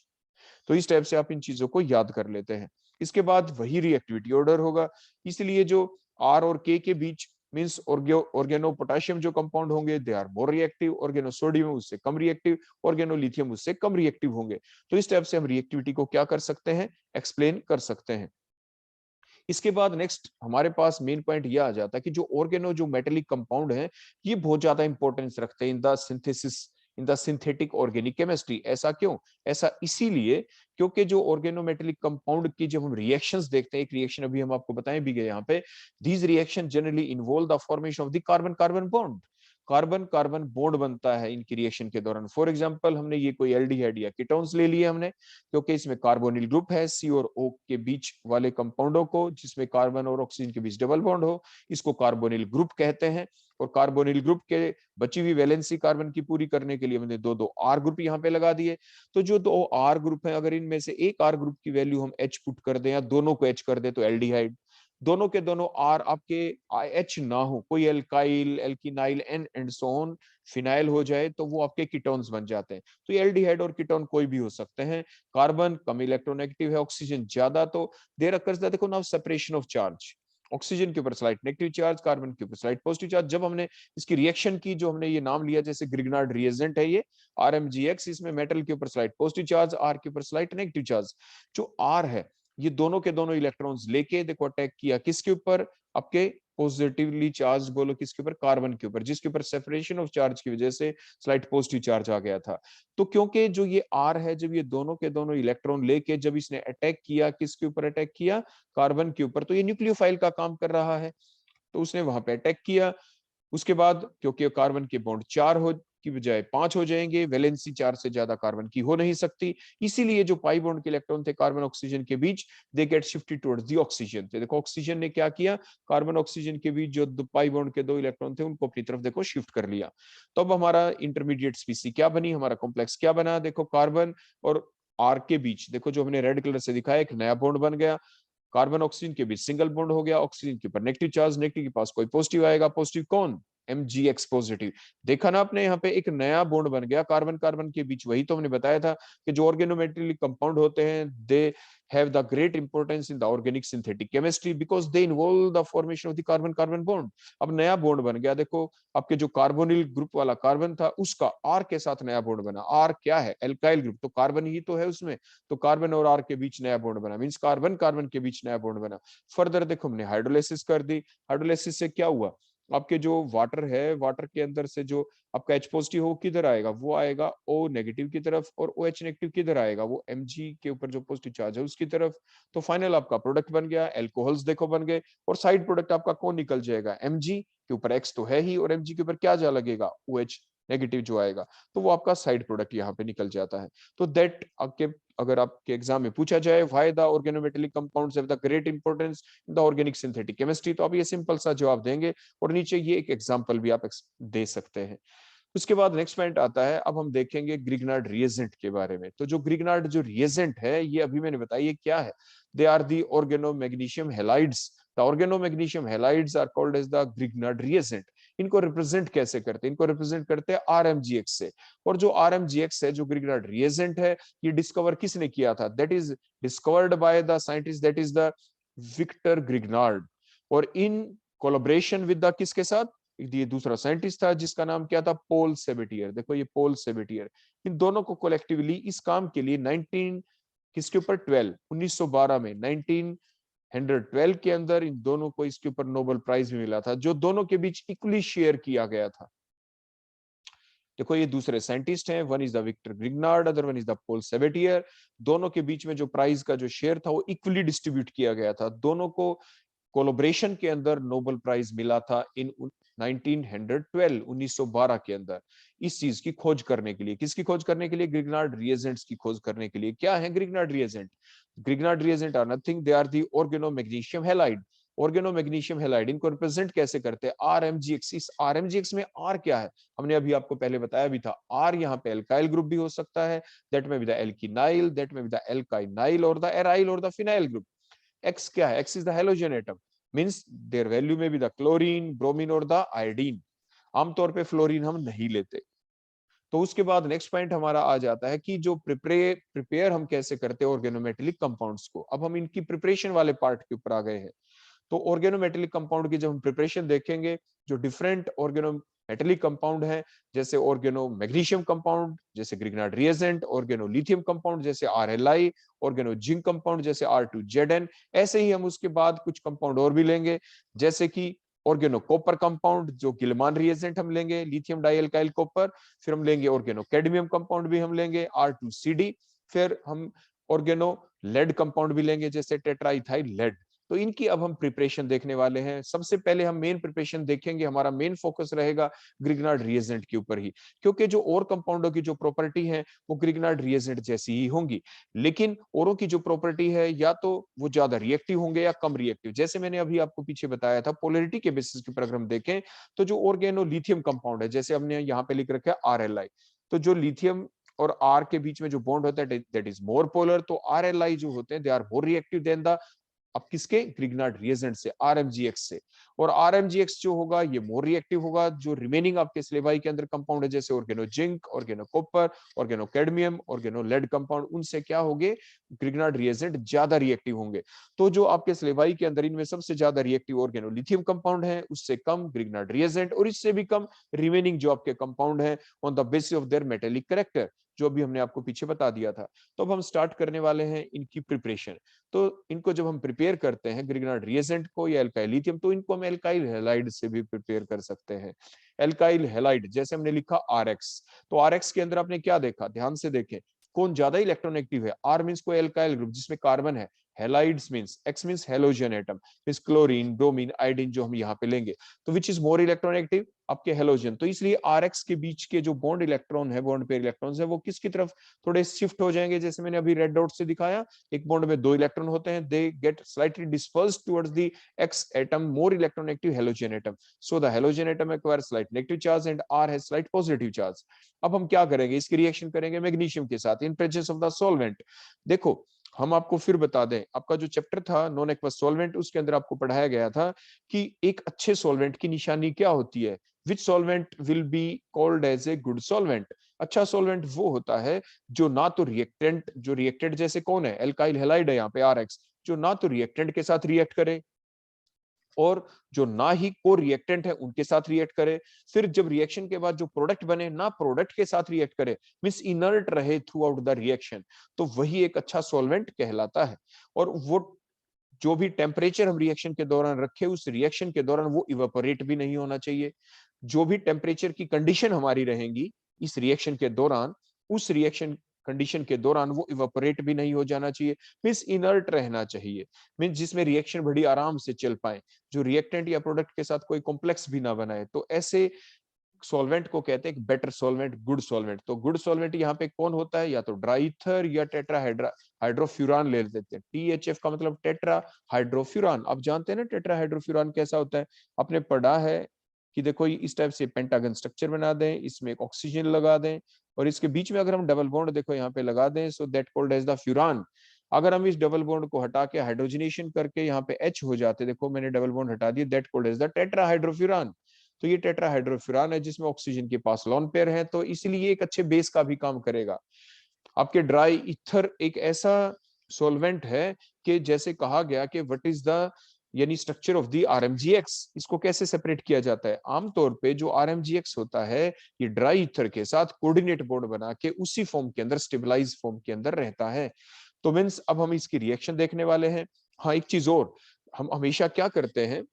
तो इस टाइप से आप इन चीजों को याद कर लेते हैं। इसके बाद वही रिएक्टिविटी ऑर्डर होगा। इसलिए जो आर और के बीच मींस ऑर्गेनो पोटेशियम जो कंपाउंड होंगे they are more reactive, organo sodium उससे कम रिएक्टिव, ऑर्गेनो लिथियम उससे कम रिएक्टिव होंगे। तो इस टाइप से हम रिएक्टिविटी को क्या कर सकते हैं? एक्सप्लेन कर सकते हैं। इसके बाद नेक्स्ट हमारे पास मेन पॉइंट यह आ जाता है कि जो ऑर्गेनो जो मेटेलिक कंपाउंड है ये बहुत ज्यादा इंपॉर्टेंस रखते हैं in the synthesis, in the synthetic organic chemistry. ऐसा क्यों? ऐसा इसीलिए क्योंकि जो ऑर्गेनोमेटेलिक कंपाउंड की जब हम रिएक्शंस देखते हैं, एक रिएक्शन अभी हम आपको बताएं भी गए यहाँ पे, these reaction generally involve the formation of the carbon carbon bond. Carbon carbon bond बनता है इनकी रिएक्शन के दौरान। फॉर एग्जांपल हमने ये कोई एल्डिहाइड या कीटोन्स ले लिए हमने, क्योंकि इसमें कार्बोनिल ग्रुप है सी और ओ के बीच वाले कंपाउंडों को, जिसमें कार्बन और ऑक्सीजन के बीच डबल बॉन्ड हो, इसको कार्बोनिल ग्रुप कहते हैं। और कार्बोनिल ग्रुप के बची हुई वैलेंसी कार्बन की पूरी करने के लिए हमने दो दो आर ग्रुप यहाँ पे लगा दिए। तो जो दो आर ग्रुप है, अगर इनमें से एक आर ग्रुप की वैल्यू हम एच पुट कर दें या दोनों को एच कर दें तो एल्डिहाइड। दोनों के दोनों आर आपके एच ना हो, कोई alkyl, alkenyl and so on, phenyl हो जाए तो वो आपके कीटोन्स बन जाते हैं। तो ये एल्डिहाइड और कीटोन कोई भी हो सकते हैं। कार्बन कम इलेक्ट्रोनेगेटिव है, ऑक्सीजन ज्यादा, तो देर अकर्स द, देखो ना, सेपरेशन ऑफ चार्ज। ऑक्सीजन के ऊपर स्लाइट नेगेटिव चार्ज, कार्बन के ऊपर स्लाइट पॉजिटिव चार्ज। जब हमने इसकी रिएक्शन की, जो हमने ये नाम लिया जैसे ग्रिग्नार्ड रिएजेंट है ये RMGX, इसमें मेटल के ऊपर स्लाइट पॉजिटिव चार्ज, आर के ऊपर स्लाइट नेगेटिव चार्ज। जो आर है ये दोनों के दोनों इलेक्ट्रॉन्स लेके देखो अटैक किया किसके ऊपर? आपके पॉजिटिवली चार्ज, बोलो किसके ऊपर? कार्बन के ऊपर, जिसके ऊपर सेपरेशन ऑफ चार्ज की वजह से स्लाइट पॉजिटिव चार्ज आ गया था। तो क्योंकि जो ये आर है, जब ये दोनों के दोनों इलेक्ट्रॉन लेके जब इसने अटैक किया, किसके ऊपर अटैक किया? कार्बन के ऊपर, तो ये न्यूक्लियोफाइल का काम कर रहा है, तो उसने वहां पे अटैक किया। उसके बाद क्योंकि कार्बन के बॉन्ड 4 हो की बजाय 5 हो जाएंगे, वैलेंसी 4 से ज्यादा कार्बन की हो नहीं सकती, इसीलिए जो पाई बॉन्ड के इलेक्ट्रॉन थे कार्बन ऑक्सीजन के बीच, they get shifted towards the oxygen. तो देखो ऑक्सीजन ने क्या किया? कार्बन ऑक्सीजन के बीच जो पाई बॉन्ड के दो इलेक्ट्रॉन थे उनको अपनी तरफ देखो शिफ्ट कर लिया। तो अब हमारा इंटरमीडिएट स्पीसी क्या बनी? हमारा कॉम्प्लेक्स क्या बना? देखो कार्बन और आर के बीच देखो, जो हमने रेड कलर से दिखाया, एक नया बॉन्ड बन गया। कार्बन ऑक्सीजन के बीच सिंगल बॉन्ड हो गया, ऑक्सीजन के ऊपर नेगेटिव चार्ज, नेगेटिव के पास कोई पॉजिटिव आएगा, पॉजिटिव कौन? MgX positive. देखा ना आपने, यहाँ पे एक नया बॉन्ड बन गया कार्बन कार्बन के बीच। वही तो हमने बताया था कि जो ऑर्गेनोमेटेरिक कंपाउंड होते हैं दे have the great importance in the organic synthetic chemistry because they involve the formation of the carbon carbon bond. अब नया बॉन्ड बन गया, देखो आपके जो कार्बोनिल ग्रुप वाला कार्बन था उसका आर के साथ नया बॉन्ड बना। आर क्या है? एल्काइल ग्रुप, तो कार्बन ही तो है उसमें, तो कार्बन और आर के बीच नया बॉन्ड बना, मींस कार्बन कार्बन के बीच नया बॉन्ड बना। फर्दर देखो हमने हाइड्रोलाइसिस कर दी। हाइड्रोलाइसिस से क्या हुआ? आपके जो वाटर है, वाटर के अंदर से जो आपका H पॉजिटिव हो किधर आएगा? वो आएगा O नेगेटिव की तरफ, और OH नेगेटिव किधर आएगा? वो Mg के ऊपर जो पॉजिटिव चार्ज है उसकी तरफ। तो फाइनल आपका प्रोडक्ट बन गया, एल्कोहल्स देखो बन गए। और साइड प्रोडक्ट आपका कौन निकल जाएगा? Mg के ऊपर X तो है ही, और Mg के ऊपर क्या जा लगेगा? OH नेगेटिव जो आएगा, तो वो आपका साइड प्रोडक्ट यहाँ पे निकल जाता है। तो दैट आपके, अगर आपके एग्जाम में पूछा जाए why the organometallic compounds have the great importance in the organic synthetic chemistry, तो आप ये सिंपल सा जवाब देंगे। और नीचे ये एक एग्जांपल भी आप दे सकते हैं। उसके बाद नेक्स्ट पॉइंट आता है, अब हम देखेंगे ग्रिग्नार्ड रिएजेंट के बारे में। तो जो ग्रिग्नार्ड जो रिएजेंट है, ये अभी मैंने बताया ये क्या है। They are the organomagnesium halides. The organomagnesium halides are called as the Grignard reagent. इनको रिप्रेजेंट कैसे करते हैं? इनको रिप्रेजेंट करते हैं आरएमजीएक्स से। और जो आरएमजीएक्स है, जो ग्रिग्नार्ड रिएजेंट है, ये डिस्कवर किसने किया था? That is discovered by the scientist, that is the Victor Grignard. और इन कोलैबोरेशन विद द किसके साथ? ये दूसरा साइंटिस्ट था जिसका नाम क्या था? पॉल सेबेटियर। देखो ये पॉल सेबेटियर, इन दोनों को कोलेक्टिवली इस काम के लिए 19 किसके ऊपर 12 1912 में 1912 के अंदर इन दोनों को इसके ऊपर नोबेल प्राइज भी मिला था, जो दोनों के बीच इक्वली शेयर किया गया था। देखो ये दूसरे साइंटिस्ट हैं, one is the Victor Grignard, other one is the Paul Sabatier. दोनों के बीच में जो प्राइज का जो शेयर था वो इक्वली डिस्ट्रीब्यूट किया गया था। दोनों को कोलैबोरेशन के अंदर नोबेल प्राइज मिला था इन 1912 के अंदर, इस चीज की खोज करने के लिए। किसकी खोज करने के लिए? ग्रिग्नार्ड रिएजेंट्स की खोज करने के लिए। क्या है Grignard reagent? Grignard reagent are nothing, they are the organomagnesium halide. Organomagnesium halide, इनको रिप्रेजेंट कैसे करते हैं? आरएमजीएक्स। इस आरएमजीएक्स में आर क्या है? हमने अभी आपको पहले बताया भी था, आर यहाँ पे एल्काइल ग्रुप भी हो सकता है, दैट में बी द एल्किनाइल, दैट में बी द एल्काइनाइल और द एराइल और द फिनाइल ग्रुप। एक्स क्या है? X is the halogen atom, means their value में भी द क्लोरीन, ब्रोमीन और द आयोडीन। आमतौर पे फ्लोरीन हम नहीं लेते। तो उसके बाद नेक्स्ट पॉइंट हमारा आ जाता है कि जो प्रिपेयर हम कैसे करते हैं ऑर्गेनोमेटेलिक कंपाउंड्स को। अब हम इनकी प्रिपरेशन वाले पार्ट के ऊपर आ गए हैं। तो ऑर्गेनोमेटेलिक कंपाउंड की जब हम प्रिपरेशन देखेंगे, जो डिफरेंट ऑर्गेनोमेटेलिक कंपाउंड है, जैसे ऑर्गेनो मैग्नीशियम कंपाउंड जैसे Grignard reagent, organo lithium compound जैसे आरएलआई, ऑर्गेनो जिंक कंपाउंड जैसे R2ZN, ऐसे ही हम उसके बाद कुछ कंपाउंड और भी लेंगे, जैसे कि ऑर्गेनो कॉपर कंपाउंड, जो गिलमान रिएजेंट हम लेंगे, लिथियम डाइएल्काइल कॉपर। फिर हम लेंगे ऑर्गेनो कैडमियम कंपाउंड भी हम लेंगे, R2CD। फिर हम ऑर्गेनो लेड कंपाउंड भी लेंगे, जैसे टेट्राइथाइल लेड। तो इनकी अब हम प्रिपरेशन देखने वाले हैं। सबसे पहले हम मेन प्रिपरेशन देखेंगे, हमारा मेन फोकस रहेगा ग्रिग्नार्ड रिएजेंट के ऊपर ही, क्योंकि जो और कंपाउंडों की जो प्रॉपर्टी है वो ग्रिग्नार्ड रिएजेंट जैसी ही होंगी, लेकिन औरों की जो प्रॉपर्टी है या तो वो ज्यादा रिएक्टिव होंगे या कम रिएक्टिव। जैसे मैंने अभी आपको पीछे बताया था, पोलैरिटी के बेसिस के पर अगर हम देखें तो जो ऑर्गेनो लिथियम कंपाउंड है, जैसे हमने यहाँ पे लिख रखा है आरएलआई, तो जो लिथियम और आर के बीच में जो बॉन्ड होता है दैट इज मोर पोलर, तो आरएलआई जो होते हैं they are more reactive than the, अब किसके? ग्रिग्नार्ड रिएजेंट से, आरएमजीएक्स से। और आरएमजीएक्स जो होगा ये मोर रिएक्टिव होगा। जो रिमेनिंग आपके सिलेबाई के अंदर कंपाउंड है, जैसे organo zinc, organo copper, organo cadmium, organo lead compound, उनसे क्या होंगे? ग्रिग्नार्ड रिएजेंट ज्यादा रिएक्टिव होंगे। तो जो आपके सिलेबाई के अंदर इनमें सबसे ज्यादा रिएक्टिव ऑर्गेनो लिथियम कंपाउंड है, उससे कम ग्रिग्नार्ड रिएजेंट, और इससे भी कम रिमेनिंग जो आपके कंपाउंड है on the basis of their metallic character, जो अभी हमने आपको पीछे बता दिया था। तो अब हम स्टार्ट करने वाले हैं इनकी प्रिपरेशन। तो इनको जब हम प्रिपेयर करते हैं ग्रिग्नार्ड रिएजेंट को या एल्काइल लिथियम, तो इनको हम एल्काइल हैलाइड से भी प्रिपेयर कर सकते हैं। एल्काइल हैलाइड जैसे हमने लिखा आरएक्स, तो आरएक्स के अंदर आपने क्या देखा? ध्यान से देखें, कौन ज्यादा इलेक्ट्रोनेगेटिव है? आर मींस कोई एल्काइल ग्रुप जिसमें कार्बन है, halides means, x means halogen atom, means chlorine, bromine, iodine जो हम यहाँ पे लेंगे। तो विच इज मोर इलेक्ट्रोनेगेटिव? आपके हेलोजन। तो इसलिए आरएक्स के बीच के जो बॉन्ड इलेक्ट्रॉन है, बॉन्ड पेयर इलेक्ट्रॉन्स है, वो किसकी तरफ थोड़े शिफ्ट हो जाएंगे? जैसे मैंने अभी रेड डॉट से दिखाया, एक बॉन्ड में 2 इलेक्ट्रॉन होते हैं, they get slightly dispersed towards the X atom, more electronegative halogen atom. So the halogen atom acquire slight negative charge and R has slight positive charge. अब हम क्या करेंगे? इसकी रिएक्शन करेंगे मैग्नीशियम के साथ इन प्रेजेंस ऑफ द सॉल्वेंट। देखो हम आपको फिर बता दें, आपका जो चैप्टर था नॉन एक्वस सॉल्वेंट, उसके अंदर आपको पढ़ाया गया था कि एक अच्छे सॉल्वेंट की निशानी क्या होती है। Which solvent will be called as a good solvent? अच्छा सॉल्वेंट वो होता है जो ना तो रिएक्टेंट, जो रिएक्टेंट जैसे कौन है? एल्काइल हैलाइड है यहाँ पे आरएक्स, जो ना तो रिएक्टेंट के साथ रिएक्ट करे और जो ना ही को रिएक्टेंट है उनके साथ रिएक्ट करे। फिर जब रिएक्शन के बाद जो प्रोडक्ट बने ना प्रोडक्ट के साथ रिएक्ट करे, मींस इनर्ट रहे थ्रू आउट द रिएक्शन, तो वही एक अच्छा सॉल्वेंट कहलाता है। और वो जो भी टेम्परेचर हम रिएक्शन के दौरान रखे, उस रिएक्शन के दौरान वो इवेपोरेट भी नहीं होना चाहिए। जो भी टेम्परेचर की कंडीशन हमारी रहेंगी इस रिएक्शन के दौरान, उस रिएक्शन कंडीशन के दौरान वो इवेपोरेट भी नहीं हो जाना चाहिए, मींस इनर्ट रहना चाहिए, मींस जिसमें रिएक्शन बड़ी आराम से चल पाए, जो रिएक्टेंट या प्रोडक्ट के साथ कोई कॉम्प्लेक्स भी ना बनाए। तो ऐसे सॉल्वेंट को कहते हैं बेटर सॉल्वेंट, गुड सॉल्वेंट। तो गुड सॉल्वेंट यहाँ पे कौन होता है? या तो ड्राईथर या टेट्राहाइड्रा हाइड्रोफ्यूरान ले लेते हैं। THF का मतलब टेट्रा हाइड्रोफ्यूरान। आप जानते हैं ना टेट्रा हाइड्रोफ्यूरान कैसा होता है? आपने पढ़ा है कि देखो इस टाइप से पेंटागन स्ट्रक्चर बना दें, इसमें एक ऑक्सीजन लगा दें और इसके बीच में अगर हम डबल बॉन्ड देखो यहाँ पे लगा दें, so that called as the furan. अगर हम इस डबल बॉन्ड को हटा के हाइड्रोजनेशन करके यहाँ पे H हो जाते, देखो मैंने डबल बॉन्ड हटा दिया, दैट कॉल्ड एज द टेट्राहाइड्रोफ्यूरान। तो ये टेट्राहाइड्रोफ्यूरान है जिसमें ऑक्सीजन के पास लोन पेयर है, तो इसलिए एक अच्छे बेस का भी काम करेगा। आपके ड्राई ईथर एक ऐसा सॉल्वेंट है कि जैसे कहा गया कि व्हाट इज द यानी स्ट्रक्चर ऑफ द आरएमजीएक्स, इसको कैसे सेपरेट किया जाता है। आमतौर पे जो आरएमजीएक्स होता है ये ड्राई ईथर के साथ कोऑर्डिनेट बॉन्ड बना के उसी फॉर्म के अंदर, स्टेबलाइज फॉर्म के अंदर रहता है। तो मीन्स अब हम इसकी रिएक्शन देखने वाले हैं। हाँ, एक चीज और, हम हमेशा क्या करते हैं,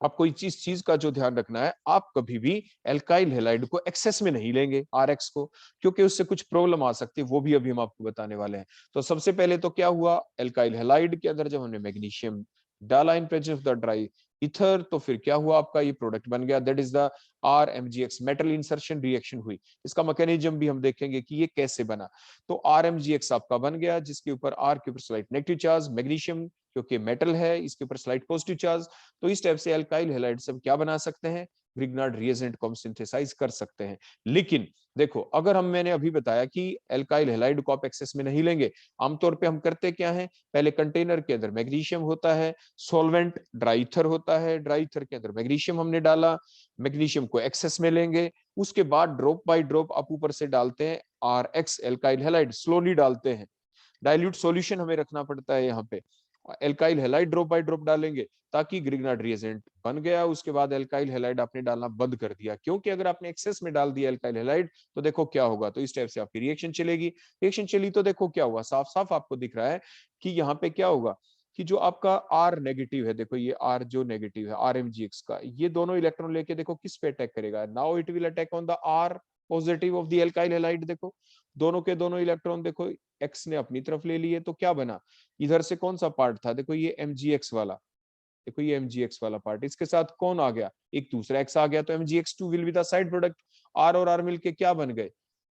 आपको इस चीज का जो ध्यान रखना है, आप कभी भी एल्काइल हैलाइड को एक्सेस में नहीं लेंगे आरएक्स को, क्योंकि उससे कुछ प्रॉब्लम आ सकती है, वो भी अभी हम आपको बताने वाले हैं। तो सबसे पहले तो क्या हुआ, एल्काइल हैलाइड के अंदर जब हमने मैग्नीशियम डाला in presence of the dry ether, तो फिर क्या हुआ, आपका ये प्रोडक्ट बन गया, that is the RMgX, metal insertion reaction हुई। इसका मैकेनिज्म भी हम देखेंगे कि ये कैसे बना। तो RMgX आपका बन गया, जिसके ऊपर R के ऊपर स्लाइट नेगेटिव चार्ज, मैग्नीशियम क्योंकि मेटल है इसके ऊपर स्लाइट पॉजिटिव चार्ज। तो इस टाइप से एल्काइल हैलाइड से हम क्या बना सकते हैं, ग्रिग्नार्ड रिएजेंट को हम सिंथेसाइज कर सकते हैं। लेकिन देखो, अगर हम, मैंने अभी बताया कि एल्काइल हैलाइड को आप एक्सेस में नहीं लेंगे, आमतौर पे हम करते क्या है, पहले कंटेनर के अंदर मैग्नीशियम होता है, सॉल्वेंट ड्राई ईथर होता है, ड्राई ईथर के अंदर मैग्नीशियम हमने डाला, मैग्नीशियम को एक्सेस में लेंगे, उसके बाद ड्रॉप बाय ड्रॉप आप ऊपर से डालते हैं RX एल्काइल हैलाइड, स्लोली डालते हैं, डाइल्यूट सॉल्यूशन हमें रखना पड़ता है यहाँ पे। Alkyl halide drop by drop डालेंगे ताकि ग्रिग्नार्ड रिएजेंट बन गया, उसके बाद एल्काइल हैलाइड आपने डालना बंद कर दिया, क्योंकि अगर आपने एक्सेस में डाल दिया एल्काइल हैलाइड तो देखो क्या होगा। तो इस टाइप से आपकी रिएक्शन चलेगी, रिएक्शन चली तो देखो क्या हुआ, साफ साफ आपको दिख रहा है कि यहाँ पे क्या होगा कि जो आपका R नेगेटिव है, देखो ये R जो नेगेटिव है RMgX का, ये दोनों इलेक्ट्रॉन लेके देखो किस पे अटैक करेगा, now it will attack on the R positive of the alkyl halide. देखो दोनों के दोनों इलेक्ट्रॉन देखो X ने अपनी तरफ ले लिए, तो क्या बना, इधर से कौन सा पार्ट था, देखो ये MgX वाला, देखो ये MgX वाला पार्ट, इसके साथ कौन आ गया, एक दूसरा X आ गया, तो MgX2 will be the side product. R और R मिलके क्या बन गए,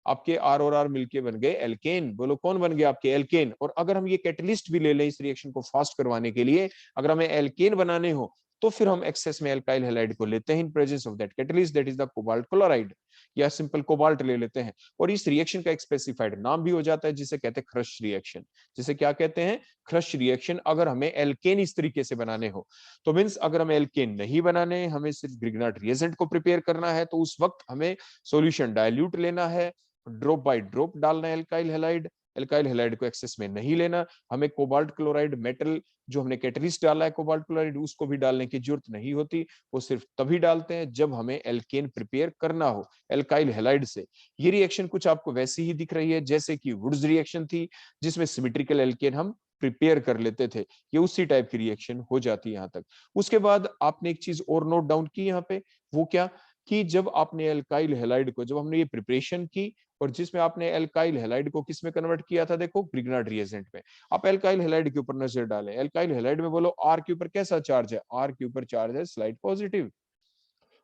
आपके R और R मिलके बन गए एल्केन। बोलो कौन बन गया, आपके एल्केन। और अगर हम ये कैटलिस्ट भी ले लें इस रिएक्शन को फास्ट करवाने के लिए, अगर हमें एल्केन बनाने हो तो फिर हम एक्सेस में एल्काइल हैलाइड को लेते हैं इन presence of that catalyst, that is the cobalt chloride, या सिंपल कोबाल्ट ले लेते हैं। और इस रिएक्शन का एक स्पेसिफाइड नाम भी हो जाता है जिसे कहते हैं क्रश रिएक्शन। जिसे क्या कहते हैं, क्रश रिएक्शन। अगर हमें एल्केन इस तरीके से बनाने हो, तो मींस अगर हमें एल्केन नहीं बनाने, हमें सिर्फ ग्रिग्नार्ड रिएजेंट को प्रिपेयर करना है, तो उस वक्त हमें सॉल्यूशन डाइल्यूट लेना है, ड्रॉप बाय ड्रॉप डालना है एल्काइल हैलाइड, एल्काइल हैलाइड को एक्सेस में नहीं लेना। हमें कोबाल्ट क्लोराइड मेटल जो हमने कैटलिस्ट डाला है कोबाल्ट क्लोराइड, उसको भी डालने की जरूरत नहीं होती, वो सिर्फ तभी डालते हैं जब हमें एल्केन प्रिपेयर करना हो एल्काइल हैलाइड से। ये रिएक्शन कुछ आपको वैसी ही दिख रही है जैसे कि वुड्स रिएक्शन थी, जिसमें सिमेट्रिकल एल्केन हम प्रिपेयर कर लेते थे, ये उसी टाइप की रिएक्शन हो जाती है यहाँ तक। उसके बाद आपने एक चीज और नोट डाउन की यहाँ पे, वो क्या, कि जब आपने एल्काइल हैलाइड को, जब हमने ये प्रिपरेशन की और जिसमें आपने एल्काइल हैलाइड को किस में कन्वर्ट किया था, देखो ग्रिग्नार्ड रिएजेंट में। आप एल्काइल हैलाइड के ऊपर नजर डालें, एल्काइल हैलाइड में बोलो R के ऊपर कैसा चार्ज है, R के ऊपर चार्ज है स्लाइट पॉजिटिव।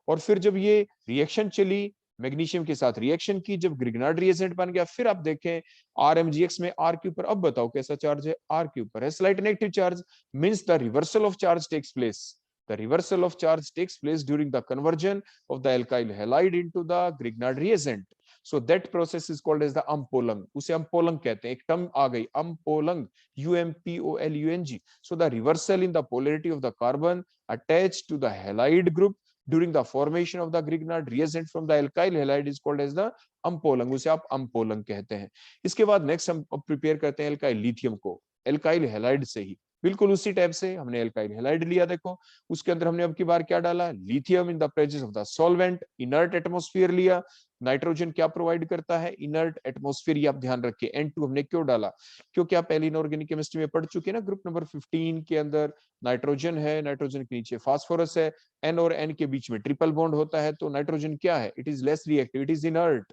और फिर जब ये रिएक्शन चली, मैग्नीशियम के साथ रिएक्शन की, जब ग्रिग्नार्ड रिएजेंट बन गया, फिर आप देखें RMgX में R के ऊपर, अब बताओ कैसा चार्ज है, R के ऊपर है slight negative charge, means the reversal of charge takes place. The reversal of charge takes place during the conversion of the alkyl halide into the Grignard reagent. So that process is called as the अम्पोलंग, उसे अम्पोलंग कहते हैं। एक टर्म आ गई अम्पोलंग, UMPOLUNG. So the reversal in the polarity of the carbon attached to the halide group during the formation of the Grignard reagent from the alkyl halide is called as the अम्पोलंग, उसे आप अम्पोलंग कहते हैं। इसके बाद नेक्स्ट हम प्रिपेयर करते हैं एल्काइल लिथियम को, एल्काइल हैलाइड से ही, बिल्कुल उसी टाइप से हमने एल्काइल हैलाइड लिया। देखो उसके अंदर हमने अब की बार क्या डाला, lithium in the presence of the solvent, inert atmosphere लिया। नाइट्रोजन क्या प्रोवाइड करता है, इनर्ट एटमॉस्फेयर, ये आप ध्यान रखिए। N2 हमने क्यों डाला, क्योंकि आप पहली इनऑर्गेनिक केमिस्ट्री में पढ़ चुके हैं ना, ग्रुप नंबर 15 के अंदर नाइट्रोजन है, नाइट्रोजन के नीचे फास्फोरस है, N और N के बीच में ट्रिपल बॉन्ड होता है, तो नाइट्रोजन क्या है, it is less reactive, it is inert.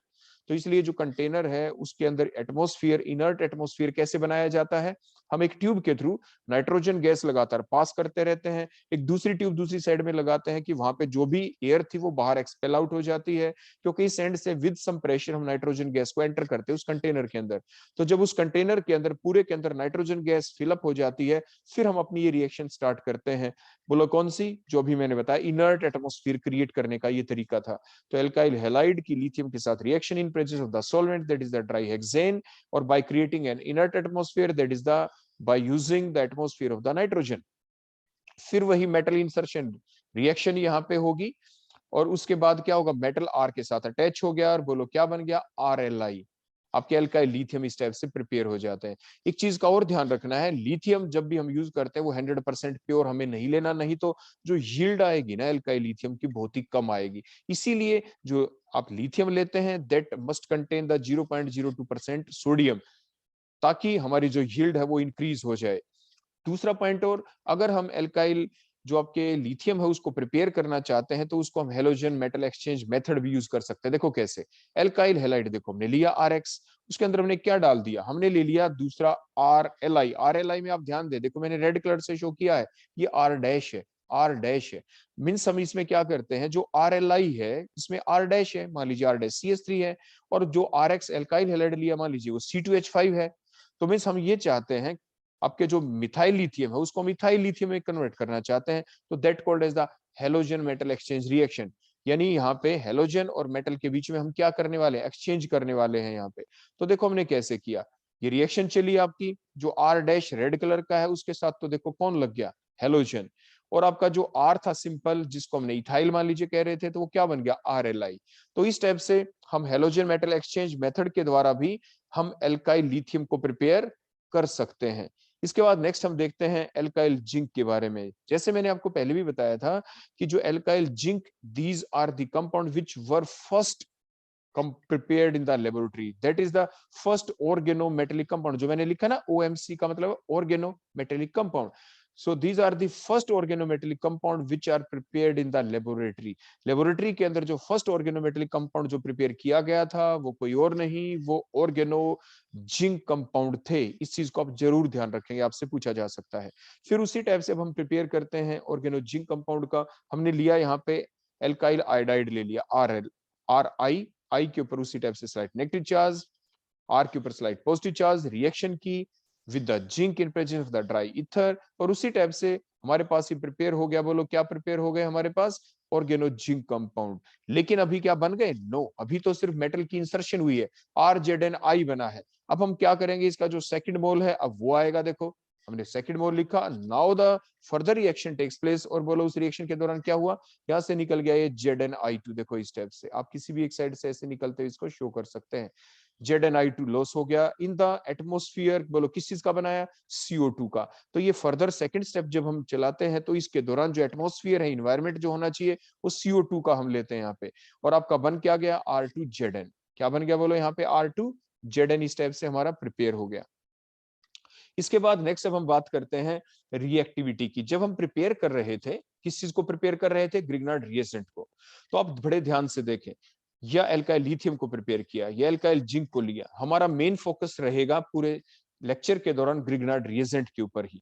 तो इसलिए जो कंटेनर है उसके अंदर एटमॉस्फेयर, इनर्ट एटमॉस्फेयर कैसे बनाया जाता है, हम एक ट्यूब के थ्रू नाइट्रोजन गैस लगातार पास करते रहते हैं, एक दूसरी ट्यूब दूसरी साइड में लगाते हैं कि वहां पे जो भी एयर थी वो बाहर एक्सपेल आउट हो जाती है, क्योंकि इस एंड से विद सम प्रेशर हम नाइट्रोजन गैस को एंटर करते हैं उस कंटेनर के अंदर। तो जब उस कंटेनर के अंदर पूरे के अंदर नाइट्रोजन गैस फिलअप हो जाती है, फिर हम अपनी ये रिएक्शन स्टार्ट करते हैं। बोलो कौन सी, जो अभी मैंने बताया इनर्ट एटमॉस्फेयर क्रिएट करने का ये तरीका था। तो एल्काइल हैलाइड की लिथियम के साथ reaction in presence of the solvent that is the trihexane, और by creating an inert atmosphere that is the by using the atmosphere of the nitrogen। फिर वही मेटल इंसर्शन रिएक्शन यहाँ पे होगी, और उसके बाद क्या होगा, मेटल आर के साथ अटैच हो गया और बोलो क्या बन गया, RLI। आपके एल्काइल लिथियम इस टाइप से प्रिपेयर हो जाते हैं। एक चीज का और ध्यान रखना है, लिथियम जब भी हम यूज करते हैं वो 100% प्योर हमें नहीं लेना, नहीं तो जो यील्ड आएगी ना एल्काइल लिथियम की बहुत ही कम आएगी। इसीलिए जो आप लिथियम लेते हैं that must contain the 0.02% sodium, ताकि हमारी जो यील्ड है वो इंक्रीज हो जाए। दूसरा पॉइंट, और अगर हम एल्काइल जो आपके लिथियम है उसको प्रिपेयर करना चाहते हैं तो उसको हम हेलोजन मेटल एक्सचेंज मेथड भी यूज कर सकते हैं। देखो कैसे, एल्काइल हैलाइड देखो हमने लिया RX, उसके अंदर हमने क्या डाल दिया, हमने ले लिया दूसरा RLI। RLI में आप ध्यान दे, देखो मैंने रेड कलर से शो किया है, ये R डैश है, R डैश है। मीन्स हम इसमें क्या करते हैं, जो RLI है इसमें R डैश है, मान लीजिए R डैश CH3 है, और जो RX एल्काइल हैलाइड लिया मान लीजिए वो C2H5 है। तो मीन्स हम ये चाहते हैं आपके जो मिथाइल लिथियम है उसको मिथाइल लिथियम में कन्वर्ट करना चाहते हैं, तो that called as the halogen metal exchange reaction. यानी यहाँ पे हेलोजन और मेटल के बीच में हम क्या करने वाले हैं, एक्सचेंज करने वाले हैं यहाँ पे। तो देखो हमने कैसे किया, ये रिएक्शन चली आपकी, जो आर डैश रेड कलर का है उसके साथ तो देखो कौन लग गया, हेलोजन, और आपका जो आर था सिंपल जिसको हमने इथाइल मान लीजिए कह रहे थे, तो वो क्या बन गया, RLI। तो इस टाइप से हम हेलोजन मेटल एक्सचेंज मेथड के द्वारा भी हम एल्काइल लिथियम को प्रिपेयर कर सकते हैं। इसके बाद नेक्स्ट हम देखते हैं एल्काइल जिंक के बारे में। जैसे मैंने आपको पहले भी बताया था कि जो alkyl zinc, these are the compound which were first prepared in the laboratory, that is the first organometallic compound। जो मैंने लिखा ना OMC का मतलब organometallic compound। so these are the first organometallic compound which are prepared in the laboratory। Laboratory के अंदर जो फर्स्ट ऑर्गेनोमेटेलिक कंपाउंड जो प्रिपेयर किया गया था वो कोई और नहीं, वो ऑर्गेनो जिंक कंपाउंड थे। इस चीज को आप जरूर ध्यान रखेंगे, आपसे पूछा जा सकता है। फिर उसी टाइप से अब हम प्रिपेयर करते हैं ऑर्गेनो जिंक कंपाउंड का। हमने लिया यहाँ पे एल्काइल आयोडाइड ले लिया, RI, आई के ऊपर उसी टाइप से स्लाइड नेगेटिव चार्ज, आर के ऊपर स्लाइड पॉजिटिव चार्ज, रिएक्शन की with the zinc in presence of the dry ether, और उसी टाइप से हमारे पास ये प्रिपेयर हो गया। बोलो क्या प्रिपेयर हो गए हमारे पास, ऑर्गेनो जिंक कंपाउंड। लेकिन अभी क्या बन गए, नो, अभी तो सिर्फ मेटल की इंसर्शन हुई है, RZnI बना है। अब हम क्या करेंगे, इसका जो सेकंड मोल है अब वो आएगा। देखो हमने सेकंड मोल लिखा, now the further reaction takes place, और बोलो उस रिएक्शन के दौरान क्या हुआ, यहां से निकल गया ये ZnI2। देखो इस स्टेप से आप किसी भी एक साइड से ऐसे निकलते हुए इसको शो कर सकते हैं। ZnI2 लॉस हो गया इन द एटमोस्फियर, बोलो किस चीज का बनाया, CO2 का। तो ये फर्दर सेकंड स्टेप जब हम चलाते हैं तो इसके दौरान जो एटमोस्फियर है, इन्वायरमेंट जो होना चाहिए वो CO2 का हम लेते हैं यहाँ पे, और आपका बन क्या गया, R2Zn। क्या बन गया बोलो यहाँ पे, R2Zn। इस टाइप से हमारा प्रिपेयर हो गया। इसके बाद नेक्स्ट अब हम बात करते हैं रिएक्टिविटी की। जब हम प्रिपेयर कर रहे थे, किस चीज को प्रिपेयर कर रहे थे, ग्रिग्नार्ड रिएजेंट को, तो आप बड़े ध्यान से देखें, या एल्काइल लिथियम को प्रिपेयर किया, या एल्काइल जिंक को लिया, हमारा मेन फोकस रहेगा पूरे लेक्चर के दौरान ग्रिग्नार्ड रिएजेंट के ऊपर ही,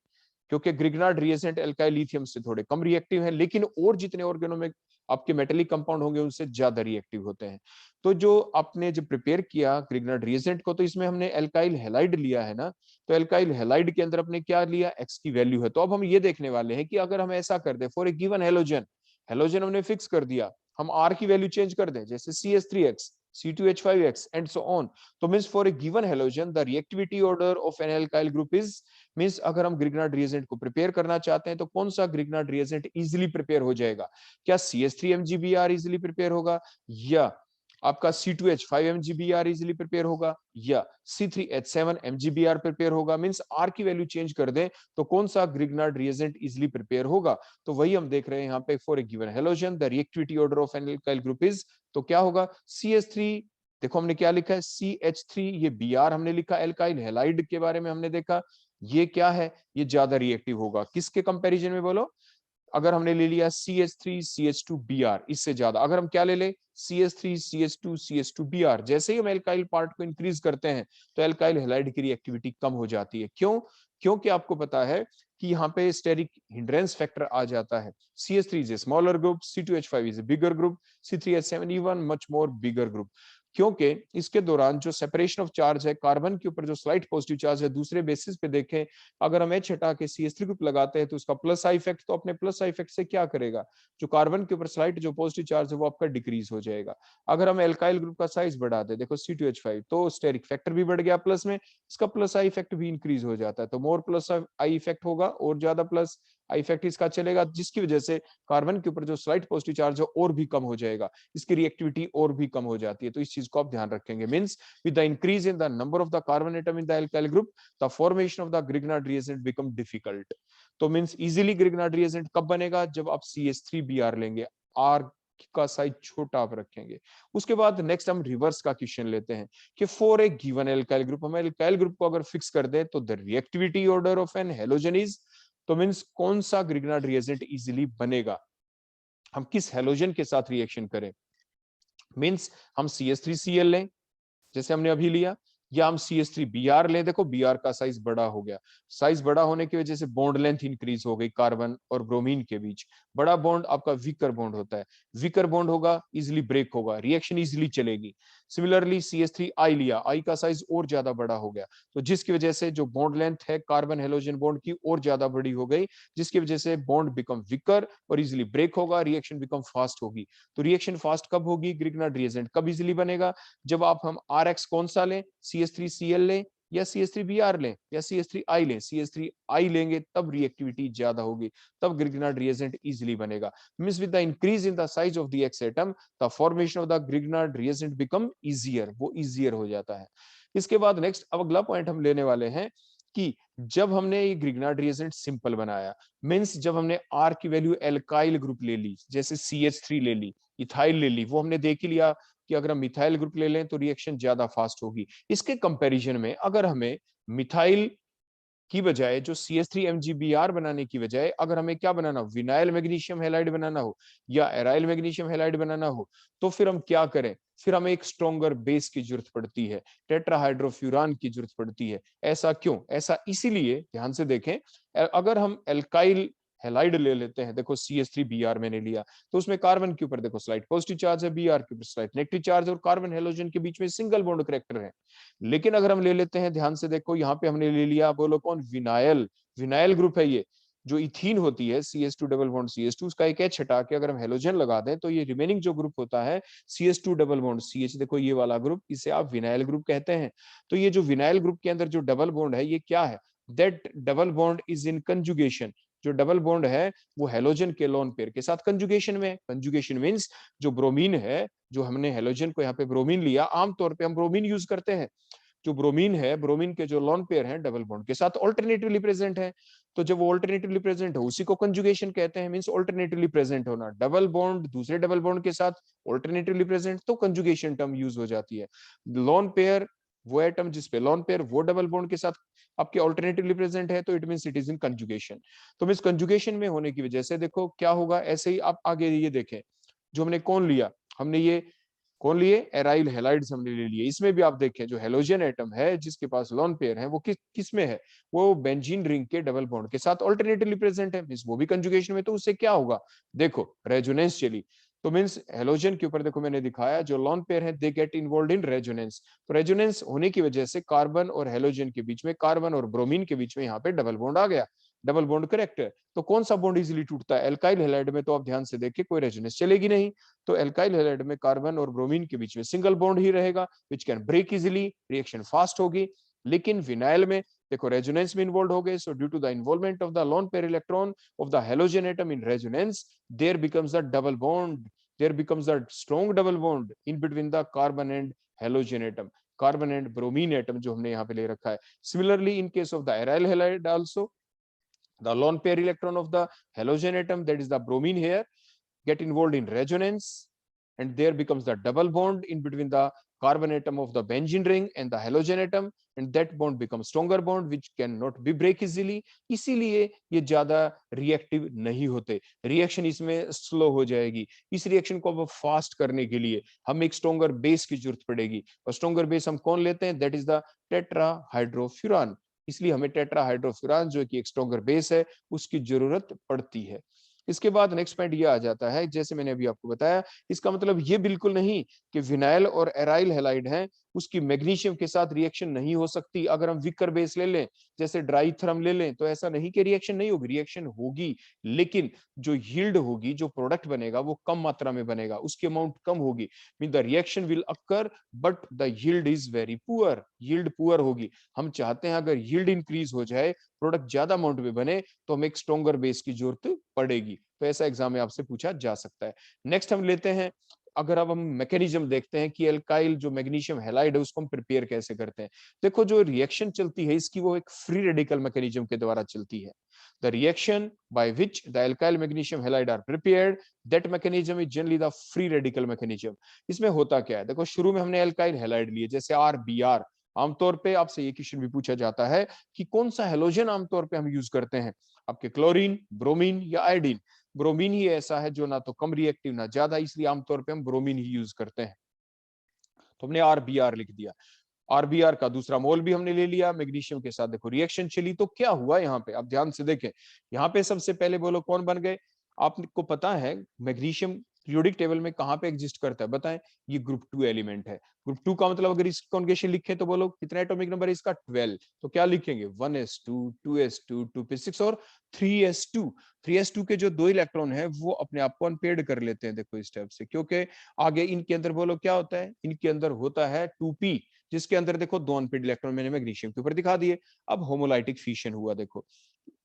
क्योंकि ग्रिग्नार्ड रिएजेंट एल्काइल लिथियम से थोड़े कम रिएक्टिव है, लेकिन और जितने ऑर्गेनो में आपके मेटेलिक कंपाउंड होंगे उनसे ज्यादा रिएक्टिव होते हैं। तो जो आपने जब प्रिपेयर किया ग्रिग्नार्ड रिएजेंट को, तो इसमें हमने एल्काइल हैलाइड लिया है ना, तो एल्काइल हैलाइड के अंदर अपने क्या लिया, एक्स की वैल्यू है। तो अब हम ये देखने वाले हैं कि अगर हम ऐसा कर दे, for a given halogen, halogen हमने फिक्स कर दिया, हम आर की वैल्यू चेंज कर दें, जैसे CH3X, C2H5X and so on. तो means for a given halogen the reactivity order of an alkyl group is, means अगर हम ग्रिग्नार्ड रिएजेंट को प्रिपेयर करना चाहते हैं तो कौन सा ग्रिग्नार्ड रिएजेंट इजीली प्रिपेयर हो जाएगा, क्या CH3MgBr इजीली प्रिपेयर होगा, या आपका C2H5MgBr इजीली प्रिपेयर होगा, या C3H7MgBr प्रिपेयर होगा। मींस R की वैल्यू चेंज कर दें तो कौन सा ग्रिग्नार्ड रिएजेंट इजीली प्रिपेयर होगा। तो वही हम देख रहे हैं यहाँ पे, for a given halogen the reactivity order of an alkyl group is, तो क्या होगा, CH3, देखो हमने क्या लिखा है, CH3, ये Br हमने लिखा, एल्काइल हैलाइड के बारे में हमने देखा, ये क्या है, ये ज्यादा रिएक्टिव होगा किसके कंपैरिजन में बोलो, अगर हमने ले लिया CH3 CH2 Br, इससे ज्यादा अगर हम क्या ले ले CH3 CH2 CH2 Br, जैसे ही हम एल्काइल पार्ट को इंक्रीज करते हैं तो एल्काइल हैलाइड की रिएक्टिविटी कम हो जाती है। क्यों? क्योंकि आपको पता है कि यहाँ पे स्टेरिक हिंड्रेंस फैक्टर आ जाता है। CH3 is a smaller group, C2H5 is a bigger group, C3H7 even much more bigger group. क्योंकि इसके दौरान जो सेपरेशन ऑफ चार्ज है, कार्बन के ऊपर जो स्लाइट पॉजिटिव चार्ज है, दूसरे बेसिस पे देखें, अगर हम H हटा के CH3 ग्रुप लगाते हैं तो उसका प्लस आई इफेक्ट, तो अपने प्लस आई इफेक्ट से क्या करेगा, जो कार्बन के ऊपर स्लाइट जो पॉजिटिव चार्ज है वो आपका डिक्रीज हो जाएगा। अगर हम एल्काइल ग्रुप का साइज बढ़ा दे, देखो C2H5, तो स्टेरिक फैक्टर भी बढ़ गया प्लस में, इसका प्लस आई इफेक्ट भी इंक्रीज हो जाता है, तो मोर प्लस आई इफेक्ट होगा और ज्यादा प्लस आई इफेक्ट इसका चलेगा, जिसकी वजह से कार्बन के ऊपर जो स्लाइट पॉजिटिव चार्ज है और भी कम हो जाएगा, इसकी रिएक्टिविटी और भी कम हो जाती है। तो इस चीज को आप ध्यान रखेंगे। Means with the increase in the number of the carbon atom in the alkyl group, the formation of the Grignard reagent become difficult. तो मींस इजीली ग्रिग्नार्ड रिएजेंट कब बनेगा, जब आप CH3Br लेंगे, R का साइज छोटा आप रखेंगे। उसके बाद नेक्स्ट हम रिवर्स का क्वेश्चन लेते हैं कि for a given alkyl group, हम एल्काइल ग्रुप को अगर फिक्स कर दे तो the reactivity order of an halogen is, तो मींस कौन सा ग्रिग्नार्ड रिएजेंट इजीली बनेगा, हम किस हेलोजन के साथ रिएक्शन करें। मींस हम CH3Cl लें जैसे हमने अभी लिया, या हम CH3Br लें। देखो Br का साइज बड़ा हो गया, साइज बड़ा होने की वजह से बॉन्ड लेंथ इंक्रीज हो गई कार्बन और ब्रोमीन के बीच। बड़ा बॉन्ड आपका वीकर बॉन्ड होता है, वीकर बॉन्ड होगा, इजिली ब्रेक होगा, रिएक्शन इजिली चलेगी। सिमिलरली CH3I लिया, I का साइज और ज्यादा बड़ा हो गया, तो जिसकी वजह से जो बॉन्ड लेंथ है कार्बन हेलोजन बॉन्ड की और ज्यादा बड़ी हो गई, जिसकी वजह से बॉन्ड बिकम वीकर और इजिली ब्रेक होगा, रिएक्शन बिकम फास्ट होगी। तो रिएक्शन फास्ट कब होगी, ग्रिग्नार्ड रिएजेंट कब इजिली बनेगा, जब आप हम RX कौन सा लें, CH3Cl लें या CH3Br लें या CH3I लें। CH3I लेंगे तब रिएक्टिविटी ज्यादा होगी, तब ग्रिग्नार्ड रिएजेंट इजीली बनेगा। Means with the increase in the size of the X atom, the formation of the Grignard reagent become easier, वो इजियर हो जाता है। इसके बाद नेक्स्ट अब अगला पॉइंट हम लेने वाले हैं कि जब हमने ये ग्रिग्नार्ड रिएजेंट सिंपल बनाया, मींस जब हमने R की वैल्यू एल्काइल ग्रुप ले ली, जैसे CH3 ले ली, इथाइल ले ली, वो हमने देख ही लिया कि अगर हम मिथाइल ग्रुप ले लें तो रिएक्शन ज्यादा फास्ट होगी। इसके कंपैरिजन में अगर हमें मिथाइल की बजाय जो CH3MgBr बनाने की बजाय अगर हमें क्या बनाना हो, विनाइल मैग्नीशियम हैलाइड बनाना हो या एराइल मैग्नीशियम हैलाइड बनाना हो, तो फिर हम क्या करें, फिर हमें एक स्ट्रॉन्गर बेस की जरूरत पड़ती है, टेट्राहाइड्रोफ्यूरान की जरूरत पड़ती है। ऐसा क्यों? ऐसा इसीलिए, ध्यान से देखें, अगर हम एल्काइल हैलाइड ले लेते हैं, देखो CH3Br मैंने लिया, तो उसमें कार्बन के ऊपर देखो स्लाइट पॉजिटिव चार्ज है, Br के ऊपर स्लाइट नेगेटिव चार्ज है और कार्बन हेलोजन के बीच में सिंगल बॉन्ड करैक्टर है। लेकिन अगर हम ले लेते हैं, ध्यान से देखो, यहाँ पे हमने ले लिया, बोलो कौन, विनाइल, विनाइल ग्रुप है ये। जो इथीन होती है CH2 डबल बॉन्ड CH2, उसका एक H हटा के अगर हम हेलोजन लगा दें तो ये रिमेनिंग जो ग्रुप होता है CH2 डबल बॉन्ड CH, देखो ये वाला ग्रुप, इसे आप विनाइल ग्रुप कहते हैं। तो ये जो विनाइल ग्रुप के अंदर जो डबल बॉन्ड है, ये क्या है, that double bond is in conjugation. जो डबल बॉन्ड है वो हेलोजन के लोन पेयर के साथ कंजुगेशन में है। कंजुगेशन मींस जो ब्रोमीन है, जो हमने हेलोजन को यहाँ पे ब्रोमीन लिया, आमतौर पे हम ब्रोमीन यूज करते हैं, जो ब्रोमीन है, ब्रोमीन के जो लोन पेयर हैं डबल बॉन्ड के साथ ऑल्टरनेटिवली प्रेजेंट है। तो जब वो ऑल्टरनेटिवली प्रेजेंट हो उसी को कंजुगेशन कहते हैं, मींस ऑल्टरनेटिवली प्रेजेंट होना। डबल बॉन्ड दूसरे डबल बॉन्ड के साथ ऑल्टरनेटिवली प्रेजेंट, तो कंजुगेशन टर्म यूज हो जाती है। लोन पेयर वो एटम जिसपे लोन पेयर वो डबल बॉन्ड के साथ आपके ऑल्टरनेटिवली प्रेजेंट है, तो it means it is in conjugation. तो मींस कंजुगेशन में होने की वजह से देखो क्या होगा, ऐसे ही आप आगे ये देखें, जो हमने कौन लिया, हमने ये कौन लिए, एराइल हैलाइड्स हमने ले लिए। इसमें भी आप देखें जो हेलोजन एटम है जिसके पास लोन पेयर है, वो किस में है, वो बेंजीन रिंग के डबल बॉन्ड के साथ ऑल्टरनेटिवली प्रेजेंट है, मींस वो भी कंजुगेशन में। तो उससे क्या होगा, देखो रेजोनेंस चली, तो मींस हेलोजन के ऊपर देखो मैंने दिखाया जो लोन पेयर है they get involve in resonance. तो रेजोनेंस होने की वजह से कार्बन और हेलोजन के बीच में, कार्बन और ब्रोमीन के बीच में यहाँ पे डबल बॉन्ड आ गया, डबल बॉन्ड करेक्ट है। तो कौन सा बॉन्ड इजीली टूटता है, एल्काइल हैलाइड में। तो आप ध्यान से देखिए कोई रेजोनेंस चलेगी नहीं, तो एल्काइल हैलाइड में कार्बन और ब्रोमीन के बीच में सिंगल बॉन्ड ही रहेगा, which can break easily, reaction fast होगी। लेकिन विनाइल में देखो रेजोनेंस में इन्वॉल्व हो गए, so due to the involvement of the lone pair electron of the halogen atom in resonance, there becomes the double bond, there becomes a strong double bond in between the carbon and halogen atom, carbon and bromine atom जो हमने यहाँ पे ले रखा है। Similarly in case of the aryl halide also, the lone pair electron of the halogen atom, that is the bromine here, get involved in resonance and there becomes the double bond in between the carbon atom of the benzene ring and the halogen atom, and that bond becomes stronger bond which cannot be break easily. इसीलिए ये ज्यादा रिएक्टिव नहीं होते, रिएक्शन इसमें स्लो हो जाएगी। इस रिएक्शन को अब फास्ट करने के लिए हम एक स्ट्रॉन्गर बेस की जरूरत पड़ेगी, और स्ट्रॉन्गर बेस हम कौन लेते हैं, दैट इज द टेट्राहाइड्रोफ्यूरान। इसलिए हमें टेट्राहाइड्रोफ्यूरान जो कि एक स्ट्रॉन्गर बेस है उसकी जरूरत पड़ती है। इसके बाद नेक्स्ट पॉइंट ये आ जाता है, जैसे मैंने अभी आपको बताया, इसका मतलब ये बिल्कुल नहीं कि विनाइल और एराइल हैलाइड हैं उसकी मैग्नीशियम के साथ रिएक्शन नहीं हो सकती। अगर हम विकर बेस ले लें, जैसे ड्राईथरम ले लें, तो ऐसा नहीं कि रिएक्शन नहीं होगी, रिएक्शन होगी, लेकिन जो यील्ड होगी, जो प्रोडक्ट बनेगा वो कम मात्रा में बनेगा, उसकी अमाउंट कम होगी। Mean the reaction will occur but the yield is very poor, yield poor होगी। हम चाहते हैं अगर यील्ड इंक्रीज हो जाए, प्रोडक्ट ज्यादा अमाउंट में बने, तो हमें एक स्ट्रॉन्गर बेस की जरूरत पड़ेगी। तो ऐसा एग्जाम में आपसे पूछा जा सकता है। नेक्स्ट हम लेते हैं, अगर अब हम मैकेनिज्म देखते हैं कि एल्काइल जो मैग्नीशियम हैलाइड है उसको हम प्रिपेयर कैसे करते हैं। देखो जो रिएक्शन चलती है इसकी वो एक फ्री रेडिकल मैकेनिज्म के द्वारा चलती है। The reaction by which the alkyl magnesium halide are prepared, that mechanism is generally the free radical mechanism. इसमें होता क्या है, देखो शुरू में हमने एल्काइल हैलाइड लिए जैसे RBr। आमतौर पे आपसे ये क्वेश्चन भी पूछा जाता है कि कौन सा हेलोजन आमतौर पे हम यूज करते हैं, आपके क्लोरीन, ब्रोमीन या आयोडीन। ब्रोमीन ही ऐसा है जो ना तो कम रिएक्टिव ना ज्यादा, इसलिए आमतौर पे हम ब्रोमीन ही यूज करते हैं। तो हमने RBr लिख दिया। RBr का दूसरा मोल भी हमने ले लिया, मैग्नीशियम के साथ देखो रिएक्शन चली, तो क्या हुआ यहाँ पे, आप ध्यान से देखें। यहाँ पे सबसे पहले बोलो कौन बन गए, आपको पता है मैग्नीशियम पीरियोडिक टेबल में कहां पे एग्जिस्ट करता है, बताएं, ये ग्रुप 2 एलिमेंट है। ग्रुप 2 का मतलब अगर इसकी कॉन्जुगेशन लिखें तो बोलो कितना एटॉमिक नंबर है इसका, 12। तो क्या लिखेंगे, 1s2, 2s2, 2p6 और 3s2। 3s2 के जो 2 इलेक्ट्रॉन है वो अपने आप को अनपेयर्ड कर लेते हैं, देखो इस टाइप से, क्योंकि आगे इनके अंदर बोलो क्या होता है, इनके अंदर होता है 2p, जिसके अंदर देखो 2 अनपेयर्ड इलेक्ट्रॉन मैंने मैग्नीशियम के ऊपर दिखा दिए। अब होमोलाइटिक फिशन हुआ, देखो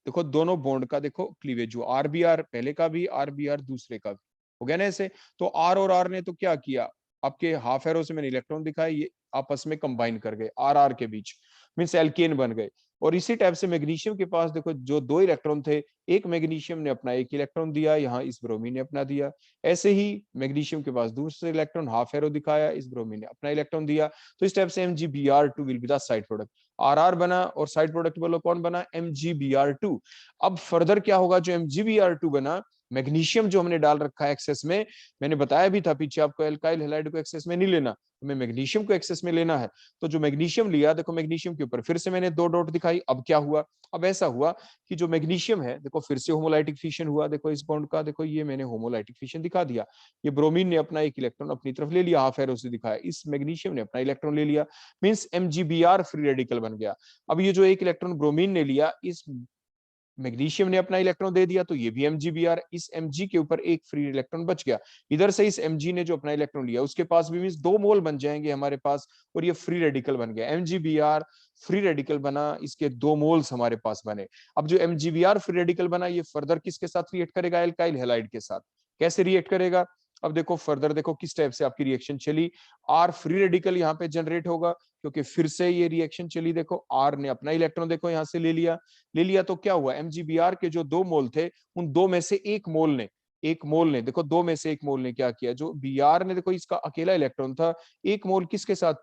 देखो दोनों बॉन्ड का देखो क्लीवेज, जो RBr पहले का भी, RBr दूसरे का भी, हो गया ना ऐसे। तो R और R ने तो क्या किया, आपके हाफ एरो से मैंने इलेक्ट्रॉन दिखाए, ये आपस में कंबाइन कर गए RR के बीच, मींस एल्केन बन गए। और इसी टाइप से मैग्नीशियम के पास देखो जो 2 इलेक्ट्रॉन थे, एक मैग्नीशियम ने अपना एक इलेक्ट्रॉन दिया, यहाँ इस ब्रोमीन ने अपना दिया। ऐसे ही मैग्नीशियम के पास दूसरे इलेक्ट्रॉन हाफ एरो दिखाया, इस ब्रोमीन ने अपना इलेक्ट्रॉन दिया। तो इस टाइप से MgBr2 will be the side product. RR बना और साइड प्रोडक्ट बोलो कौन बना, MgBr2। अब फर्दर क्या होगा, जो MgBr2 बना, मैग्नीशियम जो हमने डाल रखा है एक्सेस में, मैंने बताया भी था पीछे आपको एल्काइल हैलाइड को एक्सेस में नहीं लेना, हमें मैग्नीशियम को एक्सेस में लेना है। तो जो मैग्नीशियम लिया, देखो मैग्नीशियम के ऊपर फिर से मैंने 2 डॉट दिखाई। अब क्या हुआ, अब ऐसा हुआ कि जो मैग्नीशियम है देखो फिर से होमोलाइटिक फिशन हुआ, देखो इस बॉन्ड का, देखो ये मैंने होमोलाइटिक फिशन दिखा दिया। ये ब्रोमीन ने अपना एक इलेक्ट्रॉन अपनी तरफ ले लिया, हाफ एरो से दिखाया, इस मैग्नीशियम ने अपना इलेक्ट्रॉन ले लिया, मींस MgBr फ्री रेडिकल बन गया। अब ये जो एक इलेक्ट्रॉन ब्रोमीन ने लिया, इस मैग्नीशियम ने अपना इलेक्ट्रॉन दे दिया, तो ये भी MgBr, इस Mg के ऊपर एक फ्री इलेक्ट्रॉन बच गया। इधर से इस Mg ने जो अपना इलेक्ट्रॉन लिया उसके पास भी मींस 2 मोल बन जाएंगे हमारे पास, और ये फ्री रेडिकल बन गया। MgBr फ्री रेडिकल बना, इसके 2 मोल्स हमारे पास बने। अब जो MgBr फ्री रेडिकल बना, ये फर्दर किसके साथ रिएक्ट करेगा, एल्काइल हैलाइड के साथ। कैसे रिएक्ट करेगा, अब देखो फर्दर देखो किस टाइप से आपकी रिएक्शन चली। R फ्री रेडिकल यहाँ पे जनरेट होगा, क्योंकि फिर से ये रिएक्शन चली, देखो R ने अपना इलेक्ट्रॉन देखो यहाँ से ले लिया। तो क्या हुआ, MgBr के जो 2 मोल थे, उन 2 में से एक मोल ने देखो 2 में से 1 मोल ने क्या किया, जो Br ने देखो इसका अकेला इलेक्ट्रॉन था, 1 मोल किसके साथ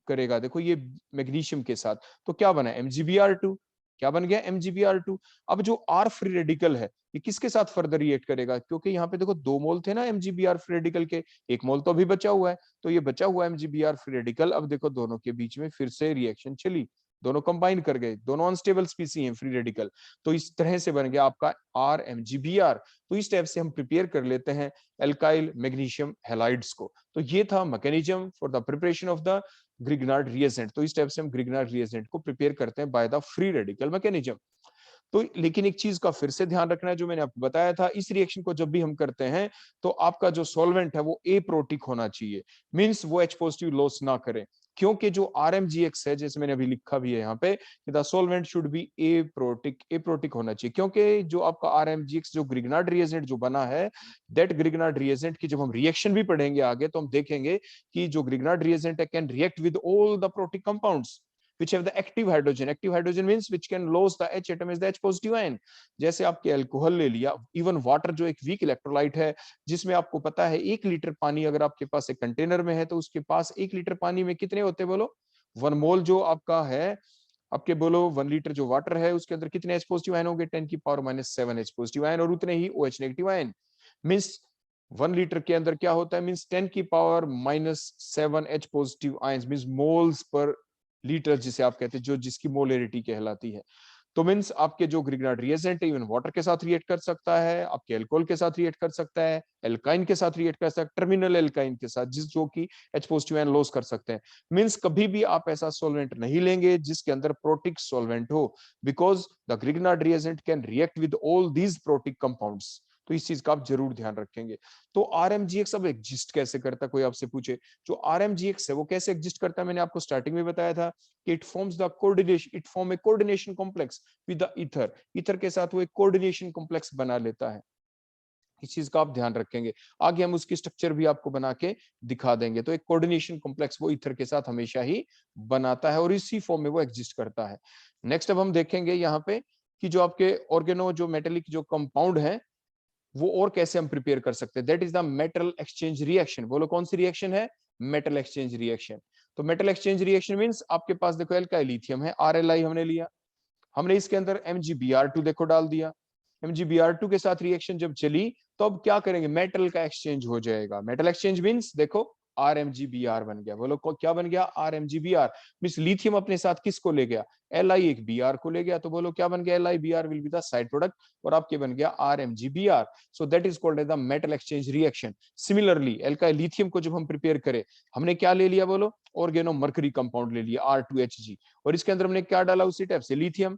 करेगा, देखो ये मैग्नीशियम के साथ। तो क्या बना, MgBr2। क्या बन गया, MgBr2। अब जो R फ्री रेडिकल है, ये किसके साथ फर्दर रिएक्ट करेगा, क्योंकि यहाँ पे देखो 2 मोल थे ना MgBr फ्री रेडिकल के, 1 मोल तो अभी बचा हुआ है, तो ये बचा हुआ MgBr फ्री रेडिकल, अब देखो दोनों के बीच में फिर से रिएक्शन चली, दोनों कंबाइन कर गए, दोनों अनस्टेबल स्पीसी हैं फ्री रेडिकल। तो इस तरह से बन गया आपका RMgBr। तो इस टाइप से हम प्रिपेयर कर लेते हैं एल्काइल मैग्नीशियम हैलाइड्स को। तो ये था mechanism for the preparation of the Grignard reagent. तो इस टाइप से हम ग्रिग्नार्ड रिएजेंट को प्रिपेयर करते हैं by the free radical mechanism. तो लेकिन एक चीज का फिर से ध्यान रखना है, जो मैंने आपको बताया था, इस रिएक्शन को जब भी हम करते हैं तो आपका जो सॉल्वेंट है वो एप्रोटिक होना चाहिए, मींस वो H पॉजिटिव लॉस ना करे, क्योंकि जो RMGX है, जैसे मैंने अभी लिखा भी है यहाँ पे, the solvent should be aprotic होना चाहिए, क्योंकि जो आपका RMGX जो ग्रिग्नार्ड रिएजेंट जो बना है, दैट ग्रिग्नार्ड रिएजेंट की जब हम रिएक्शन भी पढ़ेंगे आगे, तो हम देखेंगे कि जो ग्रिग्नार्ड रिएजेंट है can react with all the protic compounds. which have the active hydrogen. Active hydrogen means which can lose the H atom is the H positive ion. जैसे आपके अल्कोहल ले लिया, इवन वाटर जो एक वीक इलेक्ट्रोलाइट है, जिसमें आपको पता है 1 लीटर पानी अगर आपके पास एक कंटेनर में है तो उसके पास 1 लीटर पानी में कितने होते हैं बोलो, 1 मोल जो आपका है, आपके बोलो 1 लीटर जो वाटर है उसके अंदर कितने H पॉजिटिव आयन होंगे, 10 की पावर -7 H पॉजिटिव आयन, और उतने ही OH negative ion. Means 1 litre के अंदर क्या होता है, मींस 10 की power -7 H positive ions, means moles per litre जिसे आप कहते हैं, जो जिसकी मोलरिटी कहलाती है। तो मींस आपके जो ग्रिग्नार्ड रिएजेंट है इवन वाटर के साथ रिएक्ट कर सकता है, आपके अल्कोहल के साथ रिएक्ट कर सकता है, एल्काइन के साथ रिएक्ट कर सकता है, टर्मिनल एल्काइन के साथ, जिस जो कि H पॉजिटिव आयन लॉस कर सकते हैं। मींस कभी भी आप ऐसा सॉल्वेंट नहीं लेंगे जिसके अंदर प्रोटिक सॉल्वेंट हो, because the Grignard reagent can react with all these protic compounds. तो इस चीज का आप जरूर ध्यान रखेंगे। तो RMGX अब एग्जिस्ट कैसे करता है, कोई आपसे पूछे, जो RMGX है वो कैसे एग्जिस्ट करता है, मैंने आपको स्टार्टिंग में बताया था कि it forms the coordination, it form A coordination complex with the ether. Ether के साथ वो एक कोऑर्डिनेशन कॉम्प्लेक्स बना लेता है। इस चीज का आप ध्यान रखेंगे, आगे हम उसकी स्ट्रक्चर भी आपको बना के दिखा देंगे। तो एक कोऑर्डिनेशन कॉम्प्लेक्स वो ईथर के साथ हमेशा ही बनाता है और इसी फॉर्म में वो एग्जिस्ट करता है। नेक्स्ट अब हम देखेंगे यहाँ पे कि जो आपके ऑर्गेनो जो मेटेलिक जो कंपाउंड है वो और कैसे हम प्रिपेयर कर सकते हैं, that is the metal exchange reaction. बोलो कौन सी रिएक्शन है, मेटल एक्सचेंज रिएक्शन। तो मेटल एक्सचेंज रिएक्शन मींस आपके पास देखो एल्काइल लिथियम है, RLi हमने लिया, हमने इसके अंदर MgBr2 देखो डाल दिया, MgBr2 के साथ रिएक्शन जब चली तो अब क्या करेंगे, मेटल का एक्सचेंज हो जाएगा। मेटल एक्सचेंज मींस देखो RMgBr बन गया, बोलो क्या बन गया, RMgBr। मींस लिथियम अपने साथ किसको ले गया, Li एक Br को ले गया, तो बोलो क्या बन गया, LiBr will be the side product और आपके बन गया RMgBr। So that is called as the metal exchange reaction. Similarly alkyl lithium को जब हम प्रिपेयर करें, हमने क्या ले लिया बोलो, ऑर्गेनो मर्करी कंपाउंड ले लिया R2Hg, और इसके अंदर हमने क्या डाला उसी टाइप से, लिथियम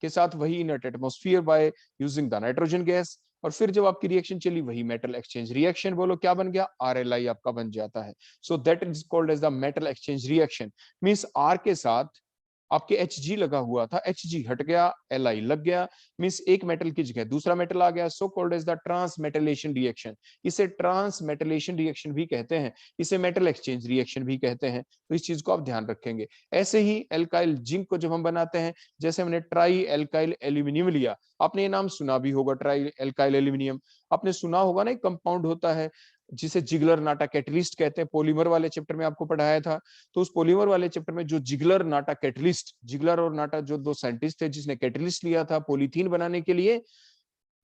के साथ वही inert atmosphere by using the nitrogen gas, और फिर जब आपकी रिएक्शन चली वही मेटल एक्सचेंज रिएक्शन, बोलो क्या बन गया, RLi आपका बन जाता है। So that is called as the metal exchange reaction. Means R के साथ आपके Hg लगा हुआ था, Hg हट गया, Li लग गया, मींस एक मेटल की जगह दूसरा मेटल आ गया, so called as the transmetalation reaction. इसे ट्रांसमेटलेशन रिएक्शन भी कहते हैं, इसे मेटल एक्सचेंज रिएक्शन भी कहते हैं। तो इस चीज को आप ध्यान रखेंगे। ऐसे ही एल्काइल जिंक को जब हम बनाते हैं, जैसे हमने ट्राई एल्काइल एल्यूमिनियम लिया, आपने ये नाम सुना भी होगा, ट्राई एल्काइल एल्यूमिनियम आपने सुना होगा ना, एक कंपाउंड होता है जिसे जिगलर नाटा कैटलिस्ट कहते हैं, पॉलीमर वाले चैप्टर में आपको पढ़ाया था। तो उस पॉलीमर वाले चैप्टर में जो जिगलर नाटा कैटलिस्ट, जिगलर और नाटा जो दो साइंटिस्ट थे जिसने कैटलिस्ट लिया था पॉलीथीन बनाने के लिए,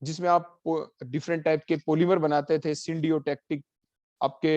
जिसमें आप डिफरेंट टाइप के पॉलीमर बनाते थे, सिंडियोटैक्टिक आपके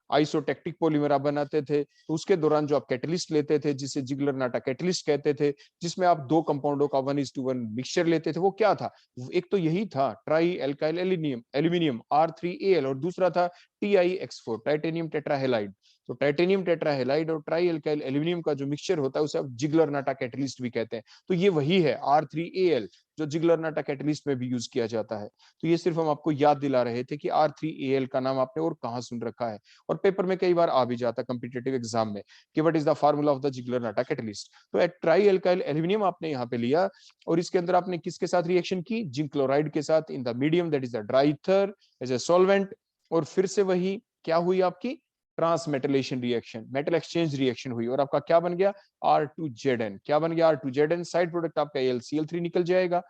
आइसोटेक्टिक पॉलीमर आप बनाते थे, तो उसके दौरान जो आप कैटलिस्ट लेते थे जिसे जिगलर नाटा कैटलिस्ट कहते थे, जिसमें आप दो कंपाउंडों का 1:1 मिक्सचर लेते थे, वो क्या था, एक तो यही था ट्राई एल्काइल एल्यूमिनियम R3Al, और दूसरा था TiX4 टाइटेनियम टेट्राहेलाइड। तो टाइटेनियम टेट्राहेलाइड और ट्राई एल्काइल एल्यूमिनियम का जो मिक्सचर होता है उसे आप जिगलर नाटा कैटलिस्ट भी कहते हैं। तो ये वही है R3Al जो जिगलर नाटा कैटलिस्ट में भी यूज किया जाता है। तो ये सिर्फ हम आपको याद दिला रहे थे कि R3Al का नाम आपने और कहां सुन रखा है, और पेपर में कई बार आ भी जाता कॉम्पिटिटिव एग्जाम में कि what is the formula of the Ziggler NATA catalyst. तो एक ट्राई एल्काइल एल्यूमिनियम आपने यहाँ पे लिया और इसके अंदर आपने किसके साथ रिएक्शन की, जिंक क्लोराइड के साथ in the medium that is the dry ether as a solvent, और फिर से वही क्या हुई आपकी transmetallation reaction, metal exchange reaction हुई, और आपका क्या बन गया R2Zn। क्या बन गया R2Zn, साइड प्रोडक्ट आपका AlCl3 निकल जाएगा।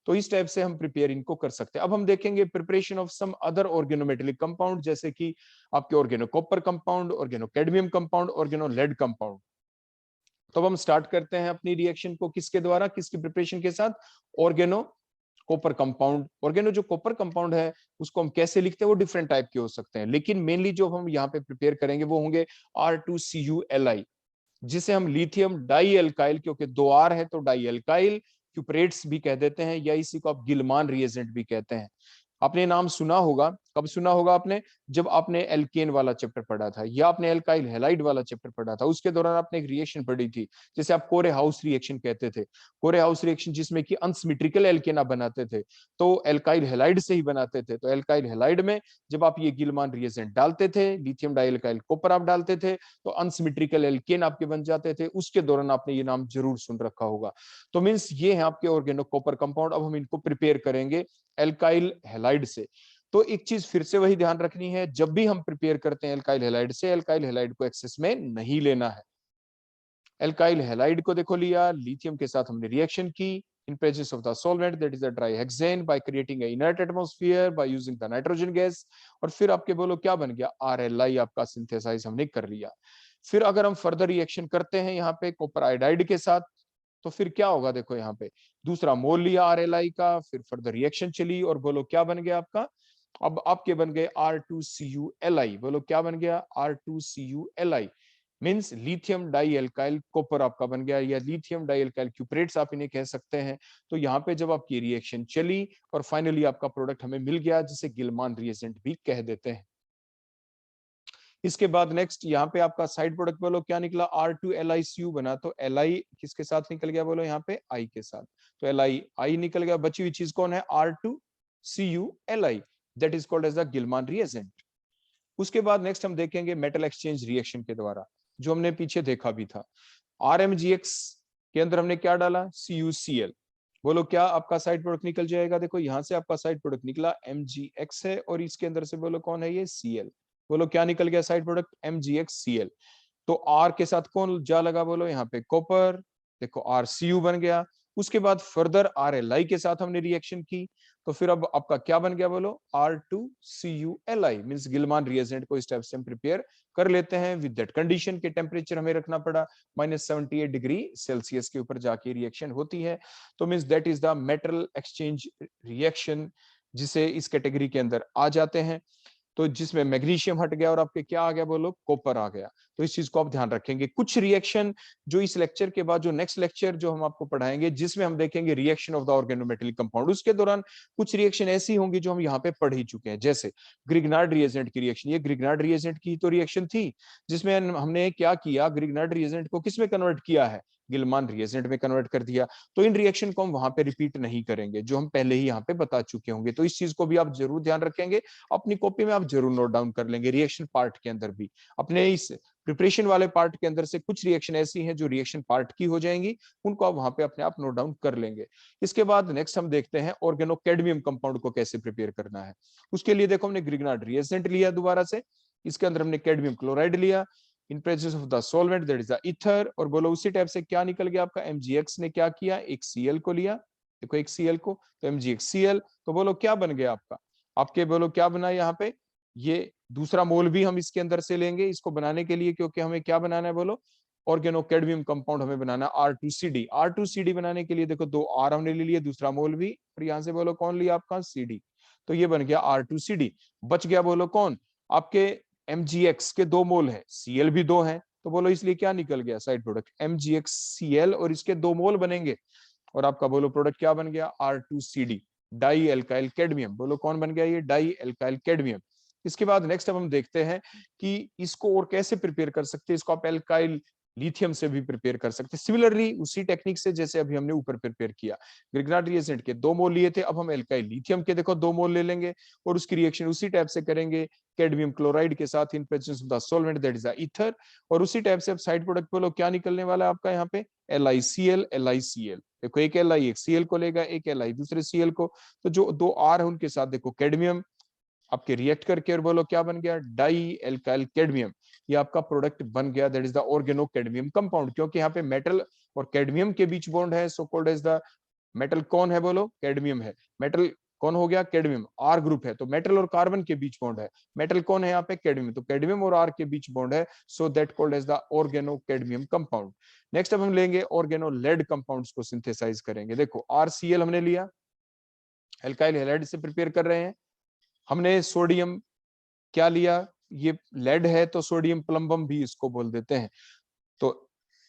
तो इस टाइप से हम प्रिपेयर इनको कर सकते हैं। अब हम देखेंगे preparation of some other organometallic compound, जैसे कि आपके organo copper compound, organo cadmium compound, organo lead compound. तो अब हम स्टार्ट करते हैं अपनी रिएक्शन को किसके द्वारा, किसकी प्रिपरेशन के साथ, ऑर्गेनो कॉपर कंपाउंड। ऑर्गेनो जो कॉपर कंपाउंड है उसको हम कैसे लिखते हैं, वो डिफरेंट टाइप के हो सकते हैं, लेकिन मेनली जो हम यहाँ पे प्रिपेयर करेंगे वो होंगे R2CuLi, जिसे हम लिथियम डाई एल्काइल, क्योंकि दो आर है तो डाई एल्काइल क्यूपरेट्स भी कह देते हैं, या इसी को आप गिलमान रिएजेंट भी कहते हैं। आपने नाम सुना होगा, कब सुना होगा आपने, जब आपने एल्केन वाला चैप्टर पढ़ा था या आपने एल्काइल हैलाइड वाला चैप्टर पढ़ा था, उसके दौरान आपने एक रिएक्शन पढ़ी थी जैसे आप कोरे हाउस रिएक्शन कहते थे। कोरे हाउस रिएक्शन जिसमें कि अनसिमेट्रिकल एल्केन आप बनाते थे, तो एल्काइल हैलाइड से ही बनाते थे। तो एल्काइल हैलाइड में जब आप ये गिलमान रिएजेंट डालते थे, लिथियम डाइएल्काइल कॉपर आप डालते थे, तो अनसिमेट्रिकल एल्केन आपके बन जाते थे। उसके दौरान आपने ये नाम जरूर सुन रखा होगा। तो मींस ये है आपके ऑर्गेनो कॉपर कंपाउंड। अब हम इनको प्रिपेयर करेंगे एल्काइल हैलाइड से। तो एक चीज फिर से वही ध्यान रखनी है, जब भी हम प्रिपेयर करते हैं एल्काइल हैलाइड से, एल्काइल हैलाइड को एक्सेस में नहीं लेना है। एल्काइल हैलाइड को देखो लिया, लिथियम के साथ हमने रिएक्शन की in presence of the solvent that is the trihexane by creating a inert atmosphere by using the nitrogen gas, और फिर आपके बोलो क्या बन गया, RLi आपका सिंथेसाइज हमने कर लिया। फिर अगर हम फर्दर रिएक्शन करते हैं यहाँ पे कॉपर आयोडाइड के साथ, तो फिर क्या होगा, देखो यहाँ पे दूसरा मोल लिया RLi का, फिर फर्दर रिएक्शन चली और बोलो क्या बन गया आपका, अब आपके बन गए R2CuLi, बोलो क्या बन गया, R2CuLi means lithium di alkyl copper आपका बन गया, या लिथियम डाई एल्काइल क्यूप्रेट्स आप इन्हें कह सकते हैं। तो यहाँ पे जब आपकी रिएक्शन चली और फाइनली आपका प्रोडक्ट हमें मिल गया, जिसे गिलमान रिएजेंट भी कह देते हैं। इसके बाद नेक्स्ट यहाँ पे आपका साइड प्रोडक्ट बोलो क्या निकला, R2LiCu बना, तो Li किसके साथ निकल गया, बोलो यहाँ पे I के साथ, तो Li निकल गया, बची हुई चीज कौन है, R2CuLi, that is called as the Gilman reagent. उसके बाद नेक्स्ट हम देखेंगे मेटल एक्सचेंज रिएक्शन के द्वारा, जो हमने पीछे देखा भी था। RMGX के अंदर हमने क्या डाला, CuCl, बोलो क्या आपका साइड प्रोडक्ट निकल जाएगा, देखो यहां से आपका साइड प्रोडक्ट निकला MgX है, और इसके अंदर से बोलो कौन है ये Cl, बोलो क्या निकल गया साइड प्रोडक्ट MgXCl। तो R के साथ कौन जा लगा, बोलो यहाँ पे कॉपर, देखो RCu बन गया। उसके बाद फर्दर RLi के साथ हमने रिएक्शन की, तो फिर अब आपका क्या बन गया, बोलो R2CuLi मींस गिलमान रिएजेंट को इस टाइप से हम प्रिपेयर कर लेते हैं। विद दैट कंडीशन के टेम्परेचर हमें रखना पड़ा -78 डिग्री सेल्सियस के ऊपर जाके रिएक्शन होती है। तो means that is the metal exchange reaction, जिसे इस कैटेगरी के अंदर आ जाते हैं। तो जिसमें मैग्नीशियम हट गया और आपके क्या आ गया, बोलो कॉपर आ गया। तो इस चीज को आप ध्यान रखेंगे। कुछ रिएक्शन जो इस लेक्चर के बाद जो नेक्स्ट लेक्चर जो हम आपको पढ़ाएंगे, जिसमें हम देखेंगे reaction of the organometallic compound, उसके दौरान कुछ रिएक्शन ऐसी होंगी जो हम यहाँ पे पढ़ ही चुके हैं, जैसे ग्रिग्नार्ड रिएजेंट की रिएक्शन। ये ग्रिग्नार्ड रिएजेंट की तो रिएक्शन थी, जिसमें हमने क्या किया, ग्रिग्नार्ड रिएजेंट को किसमें कन्वर्ट किया है, गिलमान रिएजेंट में कन्वर्ट कर दिया। तो इन रिएक्शन को हम वहां पे रिपीट नहीं करेंगे, जो हम पहले ही यहाँ पे बता चुके होंगे। तो इस चीज को भी आप जरूर ध्यान रखेंगे, अपनी कॉपी में आप जरूर नोट डाउन कर लेंगे। रिएक्शन पार्ट के अंदर भी अपने इस प्रिपरेशन वाले पार्ट के अंदर से कुछ रिएक्शन ऐसी हैं जो रिएक्शन पार्ट की हो जाएंगी, उनको आप वहां पे अपने आप नोट डाउन कर लेंगे। इसके बाद नेक्स्ट हम देखते हैं ऑर्गेनोकैडमियम कंपाउंड को कैसे प्रिपेयर करना है। उसके लिए देखो हमने ग्रिग्नार्ड रिएजेंट लिया दोबारा से, इसके अंदर हमने कैडमियम क्लोराइड लिया इन presence of the solvent that is the ether, और बोलो उसी टाइप से क्या निकल गया आपका, MgX ने क्या किया, एक Cl को लिया, देखो एक Cl को, तो MgXCl, तो बोलो क्या बन गया आपका, आपके बोलो क्या बना यहाँ पे, ये दूसरा मोल भी हम इसके अंदर से लेंगे इसको बनाने के लिए, क्योंकि हमें क्या बनाना है, बोलो ऑर्गेनोकैडमियम कंपाउंड हमें बनाना R2CD। R2CD बनाने के लिए देखो 2 R हमने ले लिए, दूसरा मोल भी, और यहाँ से बोलो कौन लिया आपका CD, तो ये बन गया R2CD। बच गया बोलो कौन, आपके MgX के 2 मोल है, Cl भी 2 है, तो बोलो इसलिए क्या निकल गया साइड प्रोडक्ट MgXCl, और इसके 2 मोल बनेंगे, और आपका बोलो प्रोडक्ट क्या बन गया, R2CD डाई एल्काइल कैडमियम। बोलो कौन बन गया, ये डाई एल्काइल कैडमियम। इसके बाद नेक्स्ट अब हम देखते हैं कि इसको और कैसे प्रिपेयर कर सकते हैं। इसको आप एल्काइल लिथियम से भी प्रिपेयर कर सकते हैं, सिमिलरली उसी टेक्निक से जैसे अभी हमने ऊपर प्रिपेयर किया। ग्रिग्नार्ड रिएजेंट के 2 मोल लिए थे, अब हम एल्काइल लिथियम के देखो 2 मोल ले लेंगे, और उसकी रिएक्शन उसी टाइप से करेंगे कैडमियम क्लोराइड के साथ इन presence of the solvent that is the ether, और उसी टाइप से अब साइड प्रोडक्ट बोलो क्या निकलने वाला है आपका यहाँ पे, LiCl LiCl। देखो एक Li एक Cl को लेगा, एक Li दूसरे Cl को, तो जो 2 R है उनके साथ देखो कैडमियम आपके रिएक्ट करके, और बोलो क्या बन गया, डाई एल्काइल कैडमियम। ये आपका प्रोडक्ट बन गया, that is the organocadmium compound. क्योंकि यहाँ पे मेटल और कैडमियम के बीच बॉन्ड है, so called as the metal कौन है, बोलो कैडमियम है। मेटल कौन हो गया, कैडमियम, आर ग्रुप है, तो मेटल और कार्बन के बीच बॉन्ड है। मेटल कौन है यहाँ पे, कैडमियम, तो कैडमियम और आर के बीच बॉन्ड है, so that called as the organocadmium compound. Next अब हम लेंगे ऑर्गेनो लेड कंपाउंड्स को सिंथेसाइज करेंगे। देखो RCl हमने लिया, एल्काइल हैलाइड से प्रिपेयर कर रहे हैं। हमने सोडियम क्या लिया, ये लेड है तो सोडियम प्लम्बम भी इसको बोल देते हैं। तो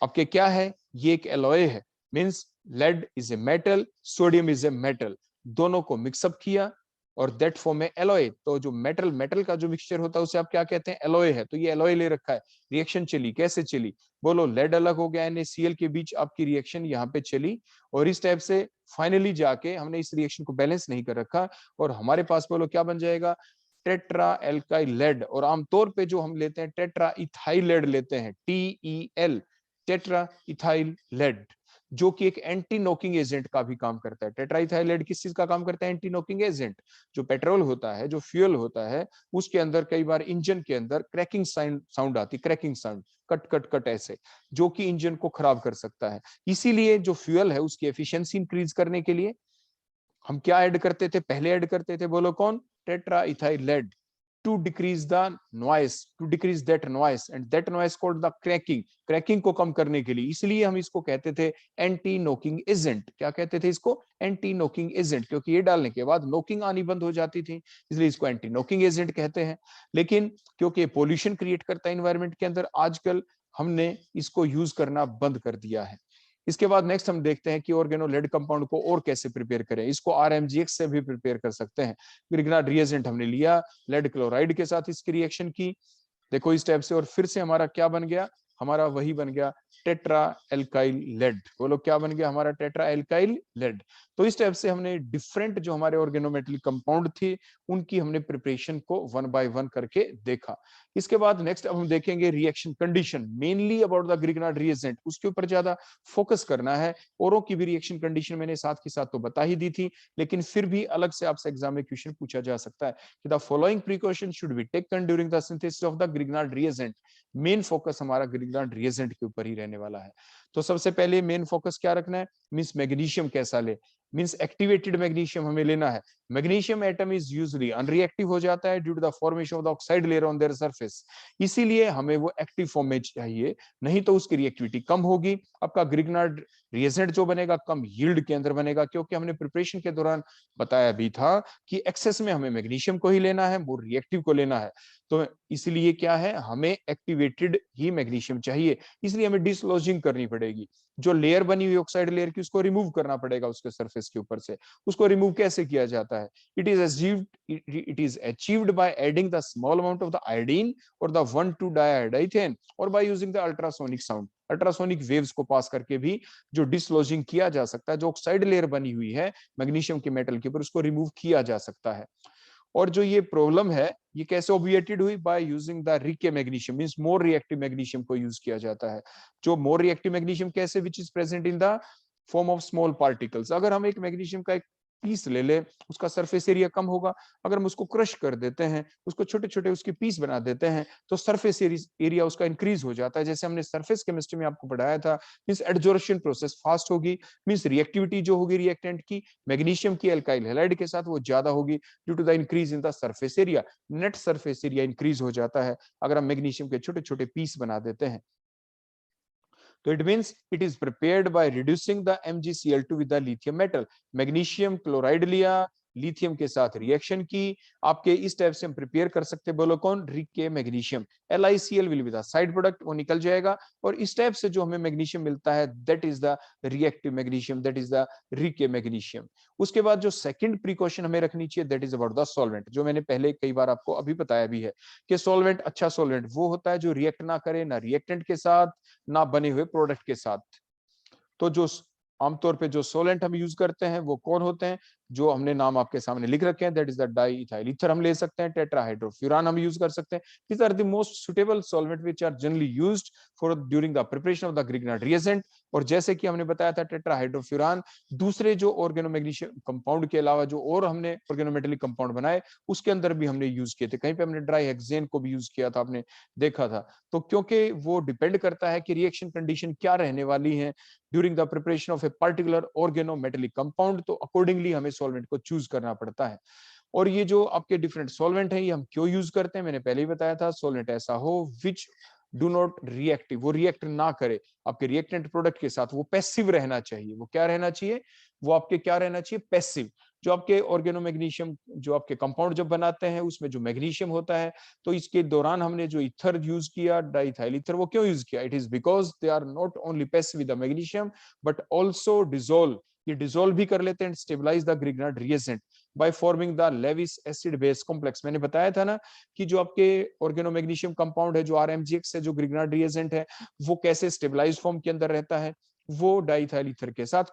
आपके क्या है, ये एक एलॉय है, means lead is a metal, sodium is a metal, दोनों को मिक्सअप किया और दैट फॉर्म है एलॉय। तो जो मेटल मेटल का जो मिक्सचर होता है उसे आप क्या कहते हैं, एलॉय है। तो ये एलॉय ले रखा है। रिएक्शन चली, कैसे चली, बोलो लेड अलग हो गया, NaCl के बीच आपकी रिएक्शन यहाँ पे चली, और इस टाइप से फाइनली जाके हमने इस रिएक्शन को बैलेंस नहीं कर रखा, और हमारे पास बोलो क्या बन जाएगा, टेट्रा एल्काइल लेड। और आमतौर पे जो हम लेते हैं टेट्रा इथाइल लेड लेते हैं, TEL, टेट्रा इथाइल लेड। जो कि एक एंटी नॉकिंग एजेंट का भी काम करता है। टेट्राइथाइल लेड किस चीज का काम करता है? Anti knocking agent. जो पेट्रोल होता है, जो फ्यूल होता है, उसके अंदर कई बार इंजन के अंदर क्रैकिंग साउंड आती, cracking sound, cut cut cut ऐसे, जो कि इंजन को खराब कर सकता है। इसीलिए जो फ्यूल है उसकी एफिशिएंसी इंक्रीज करने के लिए हम क्या ऐड करते थे? पहले ऐड करते थे, बोलो कौन? Tetraethyl lead, to decrease the noise, to decrease that noise, and that noise called the cracking, cracking को कम करने के लिए। इसलिए हम इसको कहते थे एंटी नोकिंग एजेंट। क्या कहते थे इसको? एंटी नोकिंग एजेंट, क्योंकि ये डालने के बाद नोकिंग आनी बंद हो जाती थी, इसलिए इसको एंटी नोकिंग एजेंट कहते हैं। लेकिन क्योंकि पोल्यूशन क्रिएट करता है एनवायरमेंट के अंदर, आजकल हमने इसको यूज करना बंद कर दिया है। इसके बाद नेक्स्ट हम देखते हैं कि ऑर्गेनोलेड कंपाउंड को और कैसे प्रिपेयर करें। इसको आरएमजीएक्स से भी प्रिपेयर कर सकते हैं। ग्रिग्नार्ड रिएजेंट हमने लिया, लेड क्लोराइड के साथ इसकी रिएक्शन की, देखो इस टाइप से, और फिर से हमारा क्या बन गया? हमारा वही बन गया टेट्रा एल्काइल लेड। बोलो क्या बन गया हमारा? Tetra alkyl lead. तो इस टाइप से हमने डिफरेंट जो हमारे ऑर्गेनोमेटल कंपाउंड थे उनकी हमने प्रिपरेशन को वन बाय वन करके देखा। इसके बाद नेक्स्ट अब हम देखेंगे reaction condition, mainly about the Grignard reagent, उसके ऊपर ज्यादा फोकस करना है। औरों की भी रिएक्शन कंडीशन मैंने साथ के साथ तो बता ही दी थी, लेकिन फिर भी अलग से आपसे एग्जाम में क्वेश्चन पूछा जा सकता है कि the following precaution should be taken during the synthesis of the Grignard reagent. Main focus हमारा ग्रिग्नार्ड रिएजेंट के ऊपर ही रहने वाला है। तो सबसे पहले मेन फोकस क्या रखना है? मींस मैग्नीशियम कैसा ले, मींस एक्टिवेटेड मैग्नीशियम हमें लेना है। Magnesium atom is usually unreactive हो जाता है due to the formation of the oxide layer on their surface, इसीलिए हमें वो एक्टिव फॉर्म में चाहिए, नहीं तो उसकी रिएक्टिविटी कम होगी। आपका ग्रिग्नार्ड रिएजेंट जो बनेगा कम यील्ड के अंदर बनेगा, क्योंकि हमने प्रिपरेशन के दौरान बताया भी था कि एक्सेस में हमें मैग्नीशियम को ही लेना है, मोर रिएक्टिव को लेना है। तो इसलिए क्या है, हमें एक्टिवेटेड ही मैग्नीशियम चाहिए, इसलिए हमें डिसलॉजिंग करनी पड़ेगी। जो लेयर बनी हुई ऑक्साइड लेयर की, उसको रिमूव करना पड़ेगा उसके सरफेस के ऊपर से। उसको रिमूव कैसे किया जाता है? It is achieved by adding the small amount of the iodine और द 1,2-diiodine और by using the ultrasonic sound. Ultrasonic waves को पास करके भी जो डिसलॉजिंग किया जा सकता है, जो ऑक्साइड लेयर बनी हुई है मैग्नीशियम के मेटल के ऊपर, उसको रिमूव किया जा सकता है। और जो ये प्रॉब्लम है ये कैसे ओबिएटेड हुई? By using the Ricky magnesium, means more reactive magnesium को यूज किया जाता है। जो मोर रिएक्टिव मैग्नीशियम कैसे? Which is present in the form of small particles. अगर हम एक मैग्नीशियम का एक पीस ले ले, उसका सरफेस एरिया कम होगा। अगर हम उसको क्रश कर देते हैं, उसको छोटे छोटे उसके पीस बना देते हैं, तो सरफेस एरिया उसका इंक्रीज हो जाता है। जैसे हमने सरफेस केमिस्ट्री में आपको पढ़ाया था, मींस एडजोर्प्शन प्रोसेस फास्ट होगी, मींस रिएक्टिविटी जो होगी रिएक्टेंट की मैग्नीशियम की एल्काइल हैलाइड के साथ वो ज्यादा होगी due to the increase in the surface area. Net surface area increase हो जाता है अगर हम मैग्नीशियम के छोटे छोटे पीस बना देते हैं। तो it means it is prepared by reducing the MgCl2 with the lithium metal. Magnesium chloride लिया, लिथियम के साथ रिएक्शन की, आपके इस टाइप से हम प्रिपेयर कर सकते हैं। बोलो कौन? Ricky magnesium. LiCl will be the side product, वो निकल जाएगा। और इस टाइप से जो हमें मैग्नीशियम मिलता है that is the reactive magnesium, that is the Ricky magnesium. उसके बाद जो सेकंड प्रिकॉशन हमें रखनी चाहिए that is about the solvent, जो मैंने पहले कई बार आपको अभी बताया भी है कि सॉल्वेंट, अच्छा सॉल्वेंट वो होता है जो रिएक्ट ना करे, ना रिएक्टेंट के साथ ना बने हुए प्रोडक्ट के साथ। तो जो आमतौर पे जो सोलेंट हम यूज करते हैं वो कौन होते हैं? जो हमने नाम आपके सामने लिख रखे हैं, that is the di ethyl ether हम ले सकते हैं, टेट्राहाइड्रोफ्यूरान हम यूज कर सकते हैं। These are the most suitable solvent which are generally used for during the preparation of the Grignard reagent. और जैसे कि हमने बताया था टेट्राहाइड्रोफ्यूरान दूसरे जो ऑर्गेनोमैग्नीशियम कंपाउंड के अलावा जो और हमने ऑर्गेनोमेटेलिक कंपाउंड बनाए उसके अंदर भी हमने यूज किए थे। कहीं पे हमने ड्राई हेक्सेन को भी यूज किया था, आपने देखा था। तो क्योंकि वो डिपेंड करता है कि रिएक्शन कंडीशन क्या रहने वाली है during the preparation of a particular organometallic compound, तो अकॉर्डिंगली हमें सॉल्वेंट को चूज करना पड़ता है। और ये जो आपके डिफरेंट सॉल्वेंट हैं ये हम क्यों यूज करते हैं? मैंने पहले ही बताया था, सॉल्वेंट ऐसा हो विच डू नॉट रिएक्टिव, वो रिएक्ट ना करे आपके रिएक्टेंट प्रोडक्ट के साथ, वो पैसिव रहना चाहिए। वो क्या रहना चाहिए? वो आपके क्या रहना चाहिए? पैसिव। जो आपके ऑर्गेनोमैग्नीशियम जो आपके कंपाउंड जब बनाते हैं उसमें जो मैग्नीशियम होता है, तो इसके दौरान हमने जो ईथर यूज किया, डाइथाइल ईथर, वो क्यों यूज किया? It is because they are not only passive with the magnesium but also dissolve, ये डिसॉल्व भी कर लेते हैं, stabilise the Grignard reagent by forming the Lewis acid base complex. मैंने बताया था ना कि जो आपके ऑर्गेनोमैग्नीशियम कंपाउंड है, जो आरएमजीएक्स है, जो ग्रिग्नार्ड रिएजेंट है, वो कैसे स्टेबलाइज फॉर्म के अंदर रहता है? वो डाइथाइल ईथर के साथ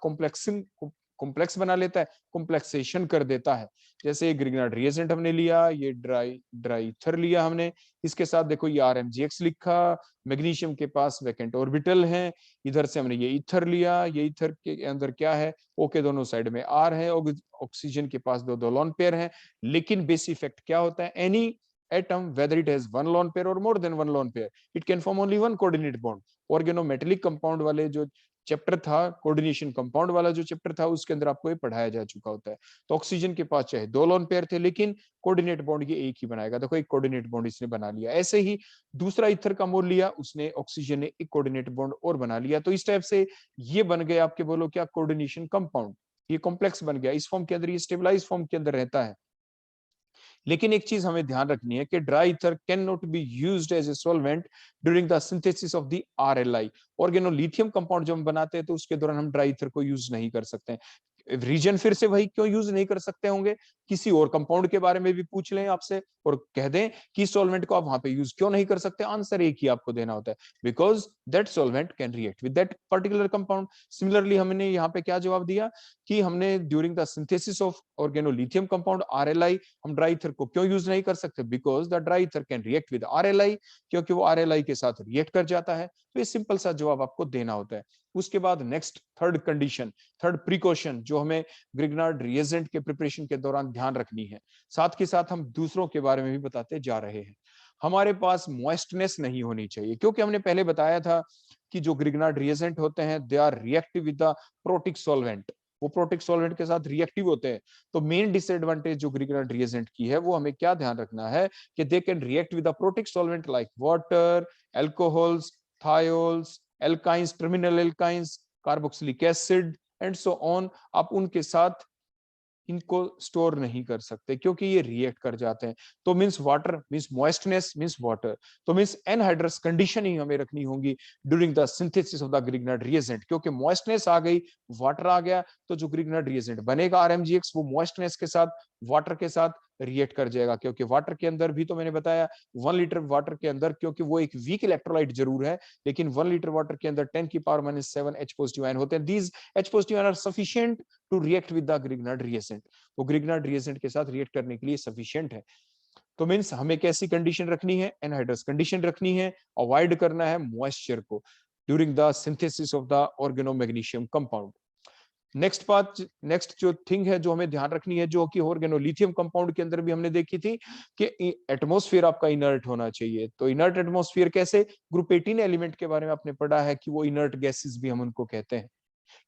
कॉम्प्लेक्स बना लेता है, कॉम्प्लेक्सेशन कर देता है। जैसे ग्रिग्नार्ड रिएजेंट हमने लिया, ये ड्राई ईथर लिया हमने, इसके साथ देखो ये RMgX लिखा, मैग्नीशियम के पास वैकेंट ऑर्बिटल है, इधर से हमने ये ईथर लिया, ये ईथर के अंदर क्या है, O के दोनों साइड में R है, ऑक्सीजन के पास दो लोन पेयर है। लेकिन बेस इफेक्ट क्या होता है, any atom whether it has one lone pair or more than one lone pair, it can form only one coordinate bond। Organometallic compound वाले जो चैप्टर था, कोऑर्डिनेशन कंपाउंड वाला जो चैप्टर था, उसके अंदर आपको ये पढ़ाया जा चुका होता है। तो ऑक्सीजन के पास चाहे दो लोन पेयर थे, लेकिन कोऑर्डिनेट बॉन्ड ये एक ही बनाएगा। देखो एक कोऑर्डिनेट बॉन्ड इसने बना लिया। ऐसे ही दूसरा ईथर का मोल लिया उसने, ऑक्सीजन ने एक कोऑर्डिनेट बॉन्ड और बना लिया। तो इस टाइप से ये बन गए आपके, बोलो क्या, कोऑर्डिनेशन कंपाउंड। ये कॉम्प्लेक्स बन गया। इस फॉर्म के अंदर, ये स्टेबलाइज फॉर्म के अंदर रहता है। लेकिन एक चीज हमें ध्यान रखनी है कि dry ether can not be used as a solvent during the synthesis of the RLI। Organolithium compound जब हम बनाते हैं तो उसके दौरान हम ड्राई ईथर को यूज नहीं कर सकते। रीजन फिर से वही, क्यों यूज नहीं कर सकते होंगे, किसी और कंपाउंड के बारे में भी पूछ लें आपसे और कह दें कि सॉल्वेंट को आप वहां पे यूज क्यों नहीं कर सकते, आंसर एक ही आपको देना होता है, because that solvent can react with that particular compound. Similarly हमने यहाँ पे क्या जवाब दिया कि हमने during the synthesis of organolithium compound RLI हम ड्राई ईथर को क्यों यूज नहीं कर सकते, because the dry ether can react with RLI, क्योंकि वो RLI के साथ रिएक्ट कर जाता है। तो ये सिंपल सा जवाब आपको देना होता है। उसके बाद next third condition, third precaution जो हमें ग्रिग्नार्ड रिएजेंट के प्रिपरेशन के दौरान ध्यान रखनी है, साथ के साथ हम दूसरों के बारे में भी बताते जा रहे हैं। हमारे पास मॉइस्टनेस नहीं होनी चाहिए, क्योंकि हमने पहले बताया था कि जो ग्रिग्नार्ड रिएजेंट होते हैं they are reactive with the protic solvent, वो प्रोटिक सॉल्वेंट के साथ रिएक्टिव होते हैं। तो मेन डिसएडवांटेज जो ग्रिग्नार्ड रिएजेंट की है, वो हमें क्या ध्यान रखना है कि they can react with the protic solvent like water, alcohols, thiols, alkynes, terminal alkynes, carboxylic acid and so on. आप उनके साथ इनको स्टोर नहीं कर सकते, क्योंकि ये रिएक्ट कर जाते हैं। तो means water means moistness means water, तो मींस एनहाइड्रस कंडीशन ही हमें रखनी होगी during the synthesis of the Grignard reagent, क्योंकि मॉइस्टनेस आ गई, वाटर आ गया, तो जो ग्रिग्नार्ड रिएजेंट बनेगा RMgX वो मॉइस्टनेस के साथ, वाटर के साथ रिएक्ट कर जाएगा। क्योंकि वाटर के अंदर भी, तो मैंने बताया 1 लीटर वाटर के अंदर, क्योंकि वो एक वीक इलेक्ट्रोलाइट जरूर है, लेकिन 1 लीटर वाटर के अंदर 10⁻⁷ H पॉजिटिव आयन होते हैं। These H positive ion are sufficient to react with the Grignard reagent. वो ग्रिग्नार्ड रिएजेंट के साथ रिएक्ट करने के लिए सफिशिएंट है। तो मींस हमें कैसी कंडीशन रखनी है, एनहाइड्रस कंडीशन रखनी है, अवॉइड करना है मॉइस्चर को during the synthesis of the organomagnesium compound. Next जो थिंग है जो हमें ध्यान रखनी है, जो कि ऑर्गेनोलिथियम कंपाउंड के अंदर भी हमने देखी थी, कि एटमॉस्फेयर आपका इनर्ट होना चाहिए। तो इनर्ट एटमॉस्फेयर कैसे, ग्रुप 18 एलिमेंट के बारे में आपने पढ़ा है कि वो इनर्ट गैसेस भी हम उनको कहते हैं,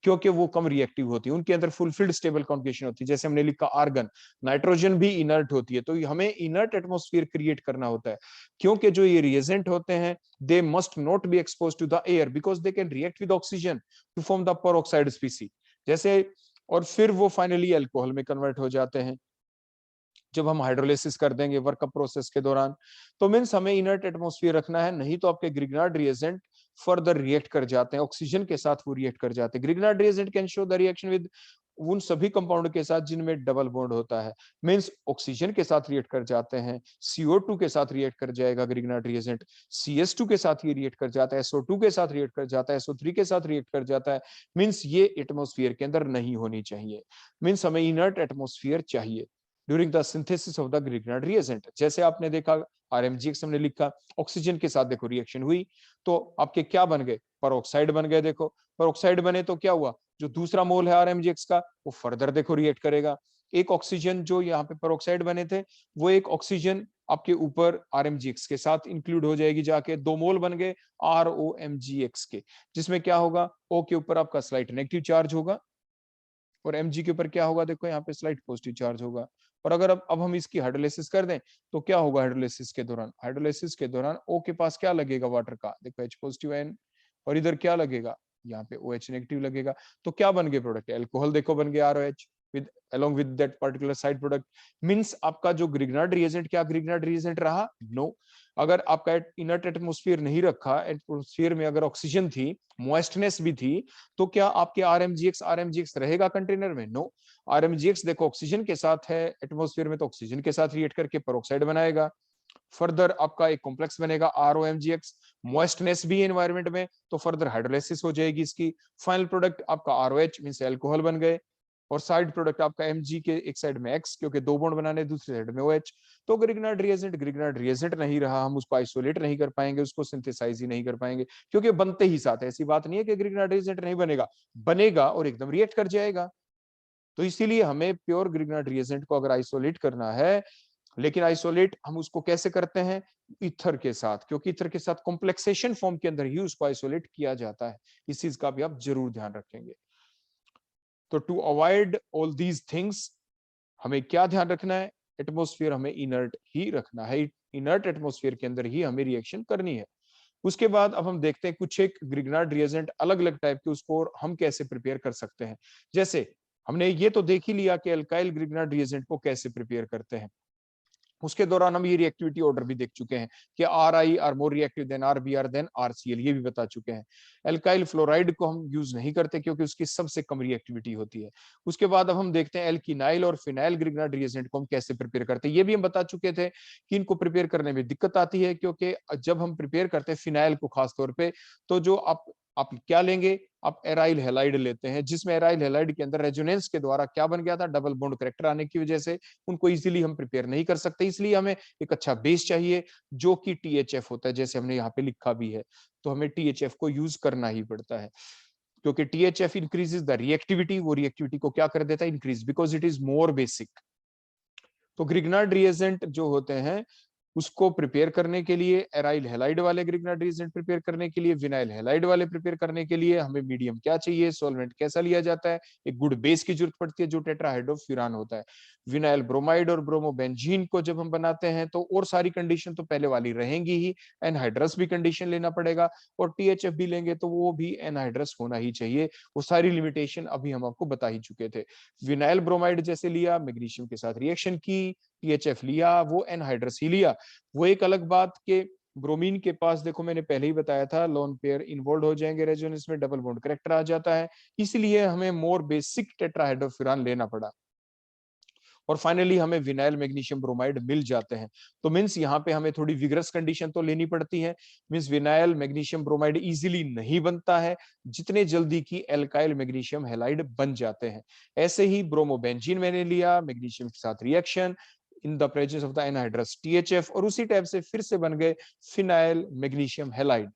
क्योंकि वो कम रिएक्टिव होती है, उनके अंदर फुलफिल्ड स्टेबल कॉन्जुगेशन होती है। जैसे हमने लिखा आर्गन, नाइट्रोजन भी इनर्ट होती है। तो हमें इनर्ट एटमॉस्फेयर क्रिएट करना होता है, क्योंकि जो ये रिएजेंट होते हैं they must not be expose to the air, because they can react with oxygen to form the peroxide species जैसे, और फिर वो फाइनली अल्कोहल में कन्वर्ट हो जाते हैं जब हम हाइड्रोलिसिस कर देंगे वर्कअप प्रोसेस के दौरान। तो मींस हमें इनर्ट एटमॉस्फेयर रखना है, नहीं तो आपके ग्रिग्नार्ड रिएजेंट फर्दर रिएक्ट कर जाते हैं, ऑक्सीजन के साथ वो रिएक्ट कर जाते हैं। Grignard reagent can show the reaction with उन सभी कंपाउंड के साथ जिनमें डबल बॉन्ड होता है, मींस ऑक्सीजन के साथ रिएक्ट कर जाते हैं, CO2 के साथ रिएक्ट कर जाएगा ग्रिग्नार्ड रिएजेंट, CS2 के साथ ये रिएक्ट कर जाता है, SO2 के साथ रिएक्ट कर जाता है, SO3 के साथ रिएक्ट कर जाता है। मींस ये एटमॉस्फेयर के अंदर नहीं होनी चाहिए, मींस हमें इनर्ट एटमॉस्फेयर चाहिए during the synthesis of the Grignard reagent. जैसे आपने देखा RMgX हमने लिखा, ऑक्सीजन के साथ देखो रिएक्शन हुई, तो आपके क्या बन गए, पेरोक्साइड बन गए। देखो पेरोक्साइड बने तो क्या हुआ, जो दूसरा मोल है RMgX का वो फर्दर देखो रिएक्ट करेगा। एक ऑक्सीजन जो यहाँ पे पेरोक्साइड बने थे, वो एक ऑक्सीजन आपके ऊपर RMgX के साथ इंक्लूड हो जाएगी जाके, 2 मोल बन गए ROMgX के, जिसमें क्या होगा, O के ऊपर आपका स्लाइट नेगेटिव चार्ज होगा और Mg के ऊपर क्या होगा, देखो यहाँ पे स्लाइट पॉजिटिव चार्ज होगा। और अगर अब हम इसकी हाइड्रोलिसिस कर दें तो क्या होगा, हाइड्रोलिसिस के दौरान, O के पास क्या लगेगा वाटर का, देखो H पॉजिटिव आयन, और इधर क्या लगेगा, यहाँ पे OH नेगेटिव लगेगा। तो क्या बन गए प्रोडक्ट, एल्कोहल देखो बन गया ROH with along with that particular side product। Means आपका जो ग्रिग्नार्ड रिएजेंट, क्या ग्रिग्नार्ड रिएजेंट रहा, नो। अगर आपका इनर्ट एटमॉस्फेयर नहीं रखा, एटमॉस्फेयर में अगर ऑक्सीजन थी, मॉइस्टनेस भी थी, तो क्या आपके RMgX रहेगा कंटेनर में, नो। RMgX देखो ऑक्सीजन के साथ है एटमॉस्फेयर में, तो ऑक्सीजन के साथ रिएक्ट करके पेरोक्साइड बनाएगा, फर्दर आपका एक कॉम्प्लेक्स बनेगा ROMgX, मॉइस्टनेस भी एनवायरमेंट में, तो फर्दर हाइड्रोलिसिस हो जाएगी इसकी, फाइनल प्रोडक्ट आपका ROH मींस अल्कोहल बन गए। और साइड प्रोडक्ट आपका Mg के एक साइड में X, क्योंकि 2 बॉन्ड बनाने, दूसरी साइड में OH। तो ग्रिग्नार्ड रिएजेंट नहीं रहा, हम उसको आइसोलेट नहीं कर पाएंगे, उसको सिंथेसाइज ही नहीं कर पाएंगे, क्योंकि बनते ही साथ है। ऐसी बात नहीं है कि ग्रिग्नार्ड रिएजेंट नहीं बनेगा, बनेगा और एकदम रिएक्ट कर जाएगा। तो इसीलिए हमें प्योर ग्रिग्नार्ड रिएजेंट को अगर आइसोलेट करना है, लेकिन आइसोलेट हम उसको कैसे करते हैं? ईथर के साथ, क्योंकि ईथर के साथ कॉम्प्लेक्सेशन फॉर्म के अंदर ही उसको आइसोलेट किया जाता है। इस चीज का भी आप जरूर ध्यान रखेंगे। तो to avoid all these things हमें क्या ध्यान रखना है? एटमॉस्फेयर हमें इनर्ट ही रखना है, इनर्ट एटमॉस्फेयर के अंदर ही हमें रिएक्शन करनी है। उसके बाद अब हम देखते हैं कुछ एक ग्रिग्नार्ड रिएजेंट अलग अलग टाइप के, उसको हम कैसे प्रिपेयर कर सकते हैं। जैसे हमने ये तो देख ही लिया कि अल्काइल ग्रिग्नार्ड रिएजेंट को कैसे प्रिपेयर करते हैं। उसके दौरान हम ये रिएक्टिविटी ऑर्डर भी देख चुके हैं कि RI are more reactive than RBr than RCl, ये भी बता चुके हैं। एल्काइल फ्लोराइड को हम यूज नहीं करते क्योंकि उसकी सबसे कम रिएक्टिविटी होती है। उसके बाद अब हम देखते हैं एल्किनाइल और फिनाइल ग्रिग्नार्ड रिएजेंट को हम कैसे प्रिपेयर करते हैं। ये भी हम बता चुके थे कि इनको प्रिपेयर करने में दिक्कत आती है, क्योंकि जब हम प्रिपेयर करते हैं फिनाइल को खासतौर पर, तो जो आप क्या लेंगे? आप एराइल हैलाइड लेते हैं, जिसमें एराइल हैलाइड के अंदर रेजोनेंस के द्वारा क्या बन गया था? डबल बॉन्ड करेक्टर आने की वजह से उनको इजीली हम प्रिपेयर नहीं कर सकते। इसलिए हमें एक अच्छा बेस चाहिए जो कि THF होता है, जैसे हमने यहाँ पे लिखा भी है। तो हमें THF को यूज करना ही पड़ता है, क्योंकि THF इंक्रीजेस द रिएक्टिविटी, वो रिएक्टिविटी को क्या कर देता है? Increase, because it is more basic. तो ग्रिग्नार्ड रिएजेंट जो होते हैं उसको प्रिपेयर करने के लिए, एराइल हैलाइड वाले ग्रिग्नार्ड रिएजेंट प्रिपेयर करने के लिए, विनाइल हैलाइड वाले प्रिपेयर करने के लिए हमें मीडियम क्या चाहिए? सॉल्वेंट कैसा लिया जाता है? एक गुड बेस की जरूरत पड़ती है जो टेट्राहाइड्रोफ्यूरान होता है। विनाइल ब्रोमाइड और ब्रोमोबेंजीन को जब हम बनाते हैं तो और सारी कंडीशन तो पहले वाली रहेंगी ही, एनहाइड्रस भी कंडीशन लेना पड़ेगा, और THF भी लेंगे तो वो भी एनहाइड्रस होना ही चाहिए। वो सारी लिमिटेशन अभी हम आपको बता ही चुके थे। विनाइल ब्रोमाइड जैसे लिया, मैग्नीशियम के साथ रिएक्शन की, THF लिया, वो एनहाइड्रस ही लिया। वो एक अलग बात के ब्रोमीन के पास देखो मैंने पहले ही बताया था, लोन पेयर इन्वॉल्व हो जाएंगे रेजोनेंस में, डबल बॉन्ड करेक्टर आ जाता है, इसलिए हमें मोर बेसिक टेट्राहाइड्रोफ्यूरान लेना पड़ा। और फाइनली हमें विनाइल मैग्नीशियम ब्रोमाइड मिल जाते हैं। तो मींस यहाँ पे हमें थोड़ी विग्रस कंडीशन तो लेनी पड़ती है। Means vinyl magnesium bromide easily नहीं बनता है जितने जल्दी की एल्काइल मैग्नीशियम हैलाइड बन जाते हैं। ऐसे ही ब्रोमोबेंजीन मैंने लिया, मैग्नीशियम के साथ reaction in the presence of the anhydrous THF, और उसी टाइप से फिर से बन गए फिनाइल मैग्नीशियम हैलाइड।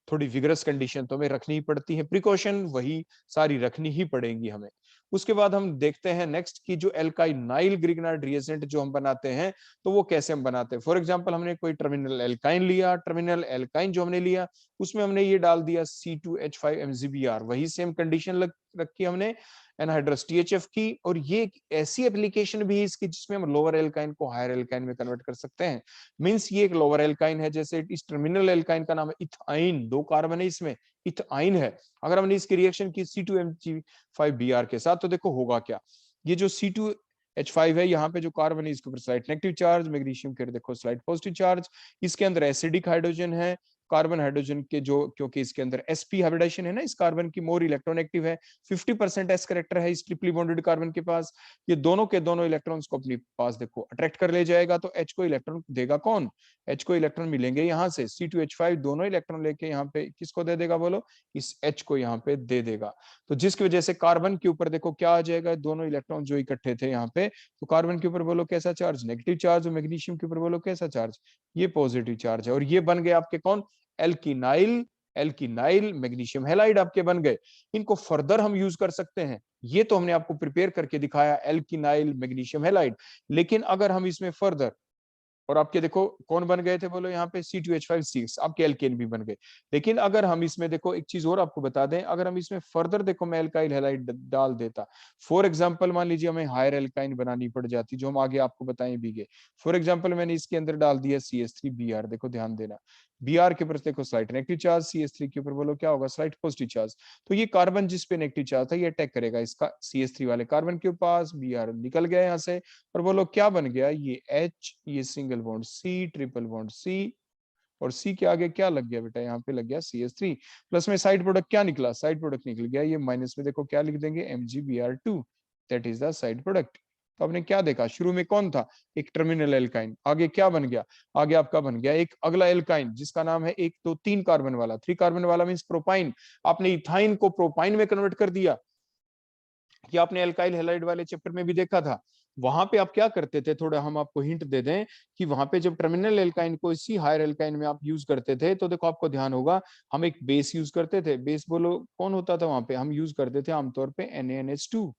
थोड़ी विग्रस कंडीशन तो हमें रखनी ही पड़ती है, प्रिकॉशन वही सारी रखनी ही पड़ेगी हमें। उसके बाद हम देखते हैं नेक्स्ट की जो एल्काइनाइल ग्रिग्नार्ड रिएजेंट जो हम बनाते हैं, तो वो कैसे हम बनाते हैं। फॉर एग्जांपल हमने कोई टर्मिनल एल्काइन लिया, टर्मिनल एल्काइन जो हमने लिया उसमें हमने ये डाल दिया C2H5MgBr, वही सेम कंडीशन रखी हमने एनहाइड्रस THF की। और ये एक ऐसी एप्लीकेशन भी है इसकी जिसमें हम लोअर एल्काइन को हायर एल्काइन में कन्वर्ट कर सकते हैं। मींस ये एक लोअर एल्काइन है, जैसे इस टर्मिनल एल्काइन का नाम है इथाइन, 2 कार्बन है इसमें, इथाइन है। अगर हमने इसकी रिएक्शन की C2Mg5Br के साथ, तो देखो होगा क्या। ये जो C2H5 है, यहाँ पे जो कार्बन है इसके ऊपर स्लाइड नेगेटिव चार्ज, मैग्नीशियम के देखो स्लाइड पॉजिटिव चार्ज, इसके अंदर एसिडिक हाइड्रोजन है, कार्बन हाइड्रोजन के जो, क्योंकि इसके अंदर sp हाइब्रिडाइजेशन है ना, इस कार्बन की मोर इलेक्ट्रोनेगेटिव है, 50% s करेक्टर है इस ट्रिपली बॉन्डेड कार्बन के पास। ये दोनों के दोनों इलेक्ट्रॉन्स को अपने पास देखो अट्रैक्ट कर ले जाएगा, तो H को इलेक्ट्रॉन देगा कौन? H को इलेक्ट्रॉन मिलेंगे यहाँ से, C2H5 दोनों इलेक्ट्रॉन लेके यहाँ पे किसको दे देगा बोलो? इस H को यहाँ पे दे देगा। तो जिसकी वजह से कार्बन के ऊपर देखो क्या आ जाएगा, दोनों इलेक्ट्रॉन जो इकट्ठे थे यहाँ पे, तो कार्बन के ऊपर बोलो कैसा चार्ज? Negative charge. और मैग्नीशियम के ऊपर बोलो कैसा चार्ज? ये पॉजिटिव चार्ज है। और ये बन गए आपके कौन? एल्किनाइल, एल्किनाइल मैग्नीशियम हैलाइड आपके बन गए। इनको फर्दर हम यूज कर सकते हैं, ये तो हमने आपको प्रिपेयर करके दिखाया एल्किनाइल मैग्नीशियम हैलाइड। लेकिन अगर हम इसमें फर्दर, और आपके देखो कौन बन गए थे बोलो यहाँ पे? C2H5 आपके एल्केन भी बन गए। लेकिन अगर हम इसमें देखो एक चीज और आपको बता दें, अगर हम इसमें फर्दर देखो मैं एल्काइल हैलाइड डाल देता, फॉर एग्जांपल मान लीजिए हमें हायर एल्काइन बनानी पड़ जाती, जो हम आगे आपको बताएं भी गए। फॉर एग्जांपल मैंने इसके अंदर डाल दिया CH3Br, देखो ध्यान देना, Br के ऊपर देखो स्लाइट नेगेटिव चार्ज, CH3 के ऊपर बोलो क्या होगा? Slight positive charge. तो ये कार्बन जिस पे नेगेटिव चार्ज था ये अटैक करेगा इसका CH3 वाले कार्बन के पास, Br निकल गया यहाँ से, और बोलो क्या बन गया? ये H, ये single bond C, triple bond C, और C के आगे क्या लग गया बेटा? यहाँ पे लग गया CH3, प्लस में साइड प्रोडक्ट क्या निकला? साइड प्रोडक्ट निकल गया ये माइनस में देखो क्या लिख देंगे? MgBr2, that is the side product. तो आपने क्या देखा? शुरू में कौन था? एक टर्मिनल एल्काइन, आगे क्या बन गया? आगे आपका बन गया एक अगला एल्काइन जिसका नाम है 1 2 3 कार्बन वाला, 3 कार्बन वाला मींस प्रोपाइन। आपने इथाइन को प्रोपाइन में कन्वर्ट कर दिया, ये आपने एल्काइल हैलाइड वाले चैप्टर में भी देखा था। वहां पे आप क्या करते थे, थोड़ा हम आपको हिंट दे दें कि वहां पे जब टर्मिनल एल्काइन को इसी हायर एल्काइन में आप यूज करते थे, तो देखो आपको ध्यान होगा हम एक बेस यूज करते थे। बेस बोलो कौन होता था वहां पे, हम यूज करते थे आमतौर पे NaNH2।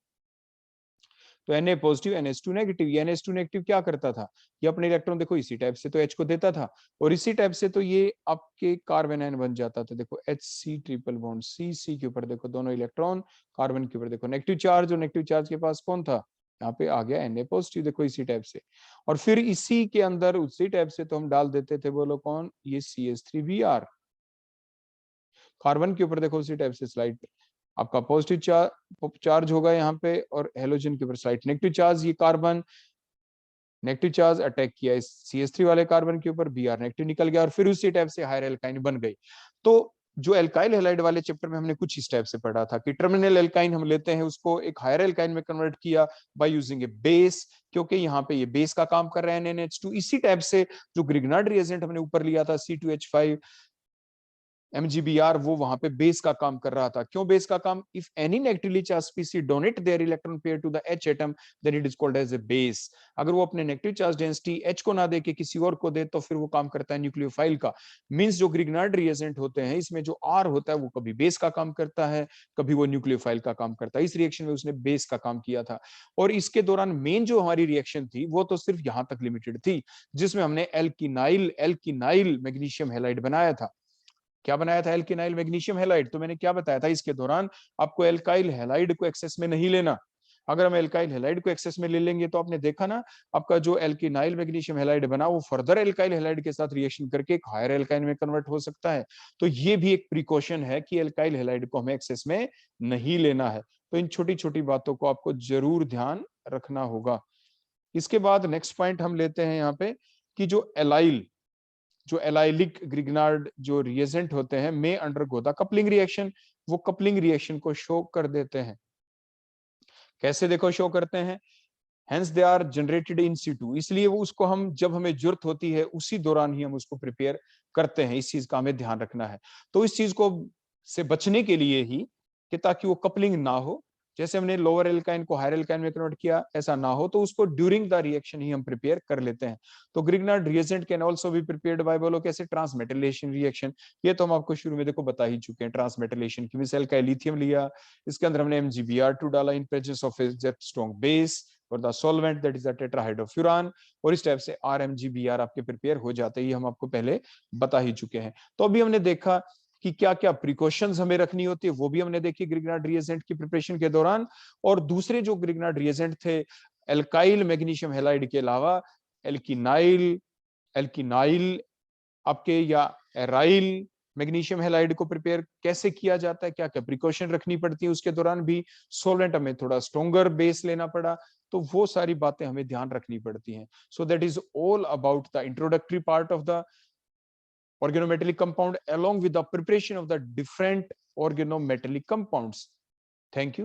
तो Na पॉजिटिव NH2 नेगेटिव। ये NH2 नेगेटिव क्या करता था, ये अपने इलेक्ट्रॉन देखो इसी टाइप से तो H को देता था, और इसी टाइप से तो ये आपके कार्बन आयन बन जाता था। देखो HC ट्रिपल बॉन्ड C के ऊपर देखो दोनों इलेक्ट्रॉन, कार्बन के ऊपर देखो नेगेटिव चार्ज, और नेगेटिव चार्ज के पास कौन था, यहाँ पे आ गया Na पॉजिटिव, देखो इसी टाइप से। और फिर इसी के अंदर उसी टाइप से तो हम डाल देते थे, बोलो कौन, ये CH3Br। कार्बन के ऊपर देखो उसी टाइप से स्लाइड आपका पॉजिटिव चार्ज होगा यहाँ पे, और हेलोजन के ऊपर स्लाइड नेगेटिव चार्ज। ये कार्बन नेगेटिव चार्ज अटैक किया इस CH3 वाले कार्बन के ऊपर, Br नेगेटिव निकल गया, और फिर उसी टाइप से हायर एल्काइन बन गई। तो जो एल्काइल हैलाइड वाले चैप्टर में हमने कुछ इस टाइप से पढ़ा था कि टर्मिनल एल्काइन हम लेते हैं, उसको एक हायर एल्काइन में कन्वर्ट किया बाय यूजिंग ए बेस, क्योंकि यहाँ पे ये बेस का काम कर रहा है NaNH2। इसी टाइप से जो ग्रिग्नार्ड रिएजेंट हमने ऊपर लिया था C2H5 MgBr, वो वहां पे बेस का काम कर रहा था। क्यों बेस का काम, if any negatively charge species donate their electron pair to the H atom then it is called as a base. अगर वो अपने नेगेटिव चार्ज डेंसिटी H को ना दे के किसी और को दे, तो फिर वो काम करता है न्यूक्लियोफाइल का। मींस जो ग्रिग्नार्ड रिएजेंट होते हैं इसमें जो R होता है वो कभी बेस का काम करता है, कभी वो न्यूक्लियोफाइल का काम करता है। इस रिएक्शन में उसने बेस का काम किया था, और इसके दौरान मेन जो हमारी रिएक्शन थी वो तो सिर्फ यहां तक लिमिटेड थी, जिसमें हमने एल्किनाइल मैग्नीशियम हैलाइड बनाया था। क्या बनाया था, एल्किनाइल मैग्नीशियम हैलाइड। तो मैंने क्या बताया था, इसके दौरान आपको एल्काइल हैलाइड को एक्सेस में नहीं लेना। अगर हम एल्काइल हैलाइड को एक्सेस में ले लेंगे तो आपने देखा ना, आपका जो एल्किनाइल मैग्नीशियम हैलाइड बना वो फर्दर एल्काइल हैलाइड के साथ रिएक्शन करके एक हायर एल्काइन में कन्वर्ट हो सकता है। तो ये भी एक प्रिकॉशन है कि एल्काइल हैलाइड को हमें एक्सेस में नहीं लेना है। तो इन छोटी छोटी बातों को आपको जरूर ध्यान रखना होगा। इसके बाद नेक्स्ट पॉइंट हम लेते हैं यहाँ पे कि जो एलाइलिक ग्रिग्नार्ड जो रिएजेंट होते हैं में अंडरगो द कपलिंग रिएक्शन, वो कपलिंग रिएक्शन को शो कर देते हैं। कैसे देखो शो करते हैं, hence they are generated in situ, इसलिए वो उसको हम जब हमें जरूरत होती है उसी दौरान ही हम उसको प्रिपेयर करते हैं। इस चीज का हमें ध्यान रखना है। तो इस चीज को से बचने के लिए ही कि ताकि वो कपलिंग ना हो, जैसे हमने लोअर एल्काइन को हायर एल्काइन में कन्वर्ट किया, ऐसा ना हो, तो उसको ड्यूरिंग द रिएक्शन ही हम प्रिपेयर कर लेते हैं। तो Grignard reagent can also be prepared by, बोलो कैसे, ट्रांसमेटाइलेशन रिएक्शन। ये तो हम आपको शुरू में देखो बता ही चुके हैं, ट्रांसमेटाइलेशन की मिसाल का लिथियम लिया, इसके अंदर हमने MgBr2 डाला in presence of a strong base और the solvent that is the tetrahydrofuran, और इस टाइप से RMgBr आपके प्रिपेयर हो जाते हैं। ये हम आपको पहले बता ही चुके हैं। तो अभी हमने देखा कि क्या क्या प्रिकॉशंस हमें रखनी होती है, वो भी हमने देखी ग्रिग्नार्ड रिएजेंट की प्रिपरेशन के दौरान। और दूसरे जो ग्रिग्नार्ड रिएजेंट थे एल्काइल मैग्नीशियम हैलाइड के अलावा, एल्किनाइल एल्किनाइल आपके या एराइल मैग्नीशियम हैलाइड को प्रिपेयर कैसे किया जाता है, क्या क्या प्रिकॉशन रखनी पड़ती है, उसके दौरान भी सॉल्वेंट हमें थोड़ा स्ट्रॉन्गर बेस लेना पड़ा। तो वो सारी बातें हमें ध्यान रखनी पड़ती हैं। सो that is all about the introductory part of the organometallic compound along with the preparation of the different organometallic compounds. Thank you.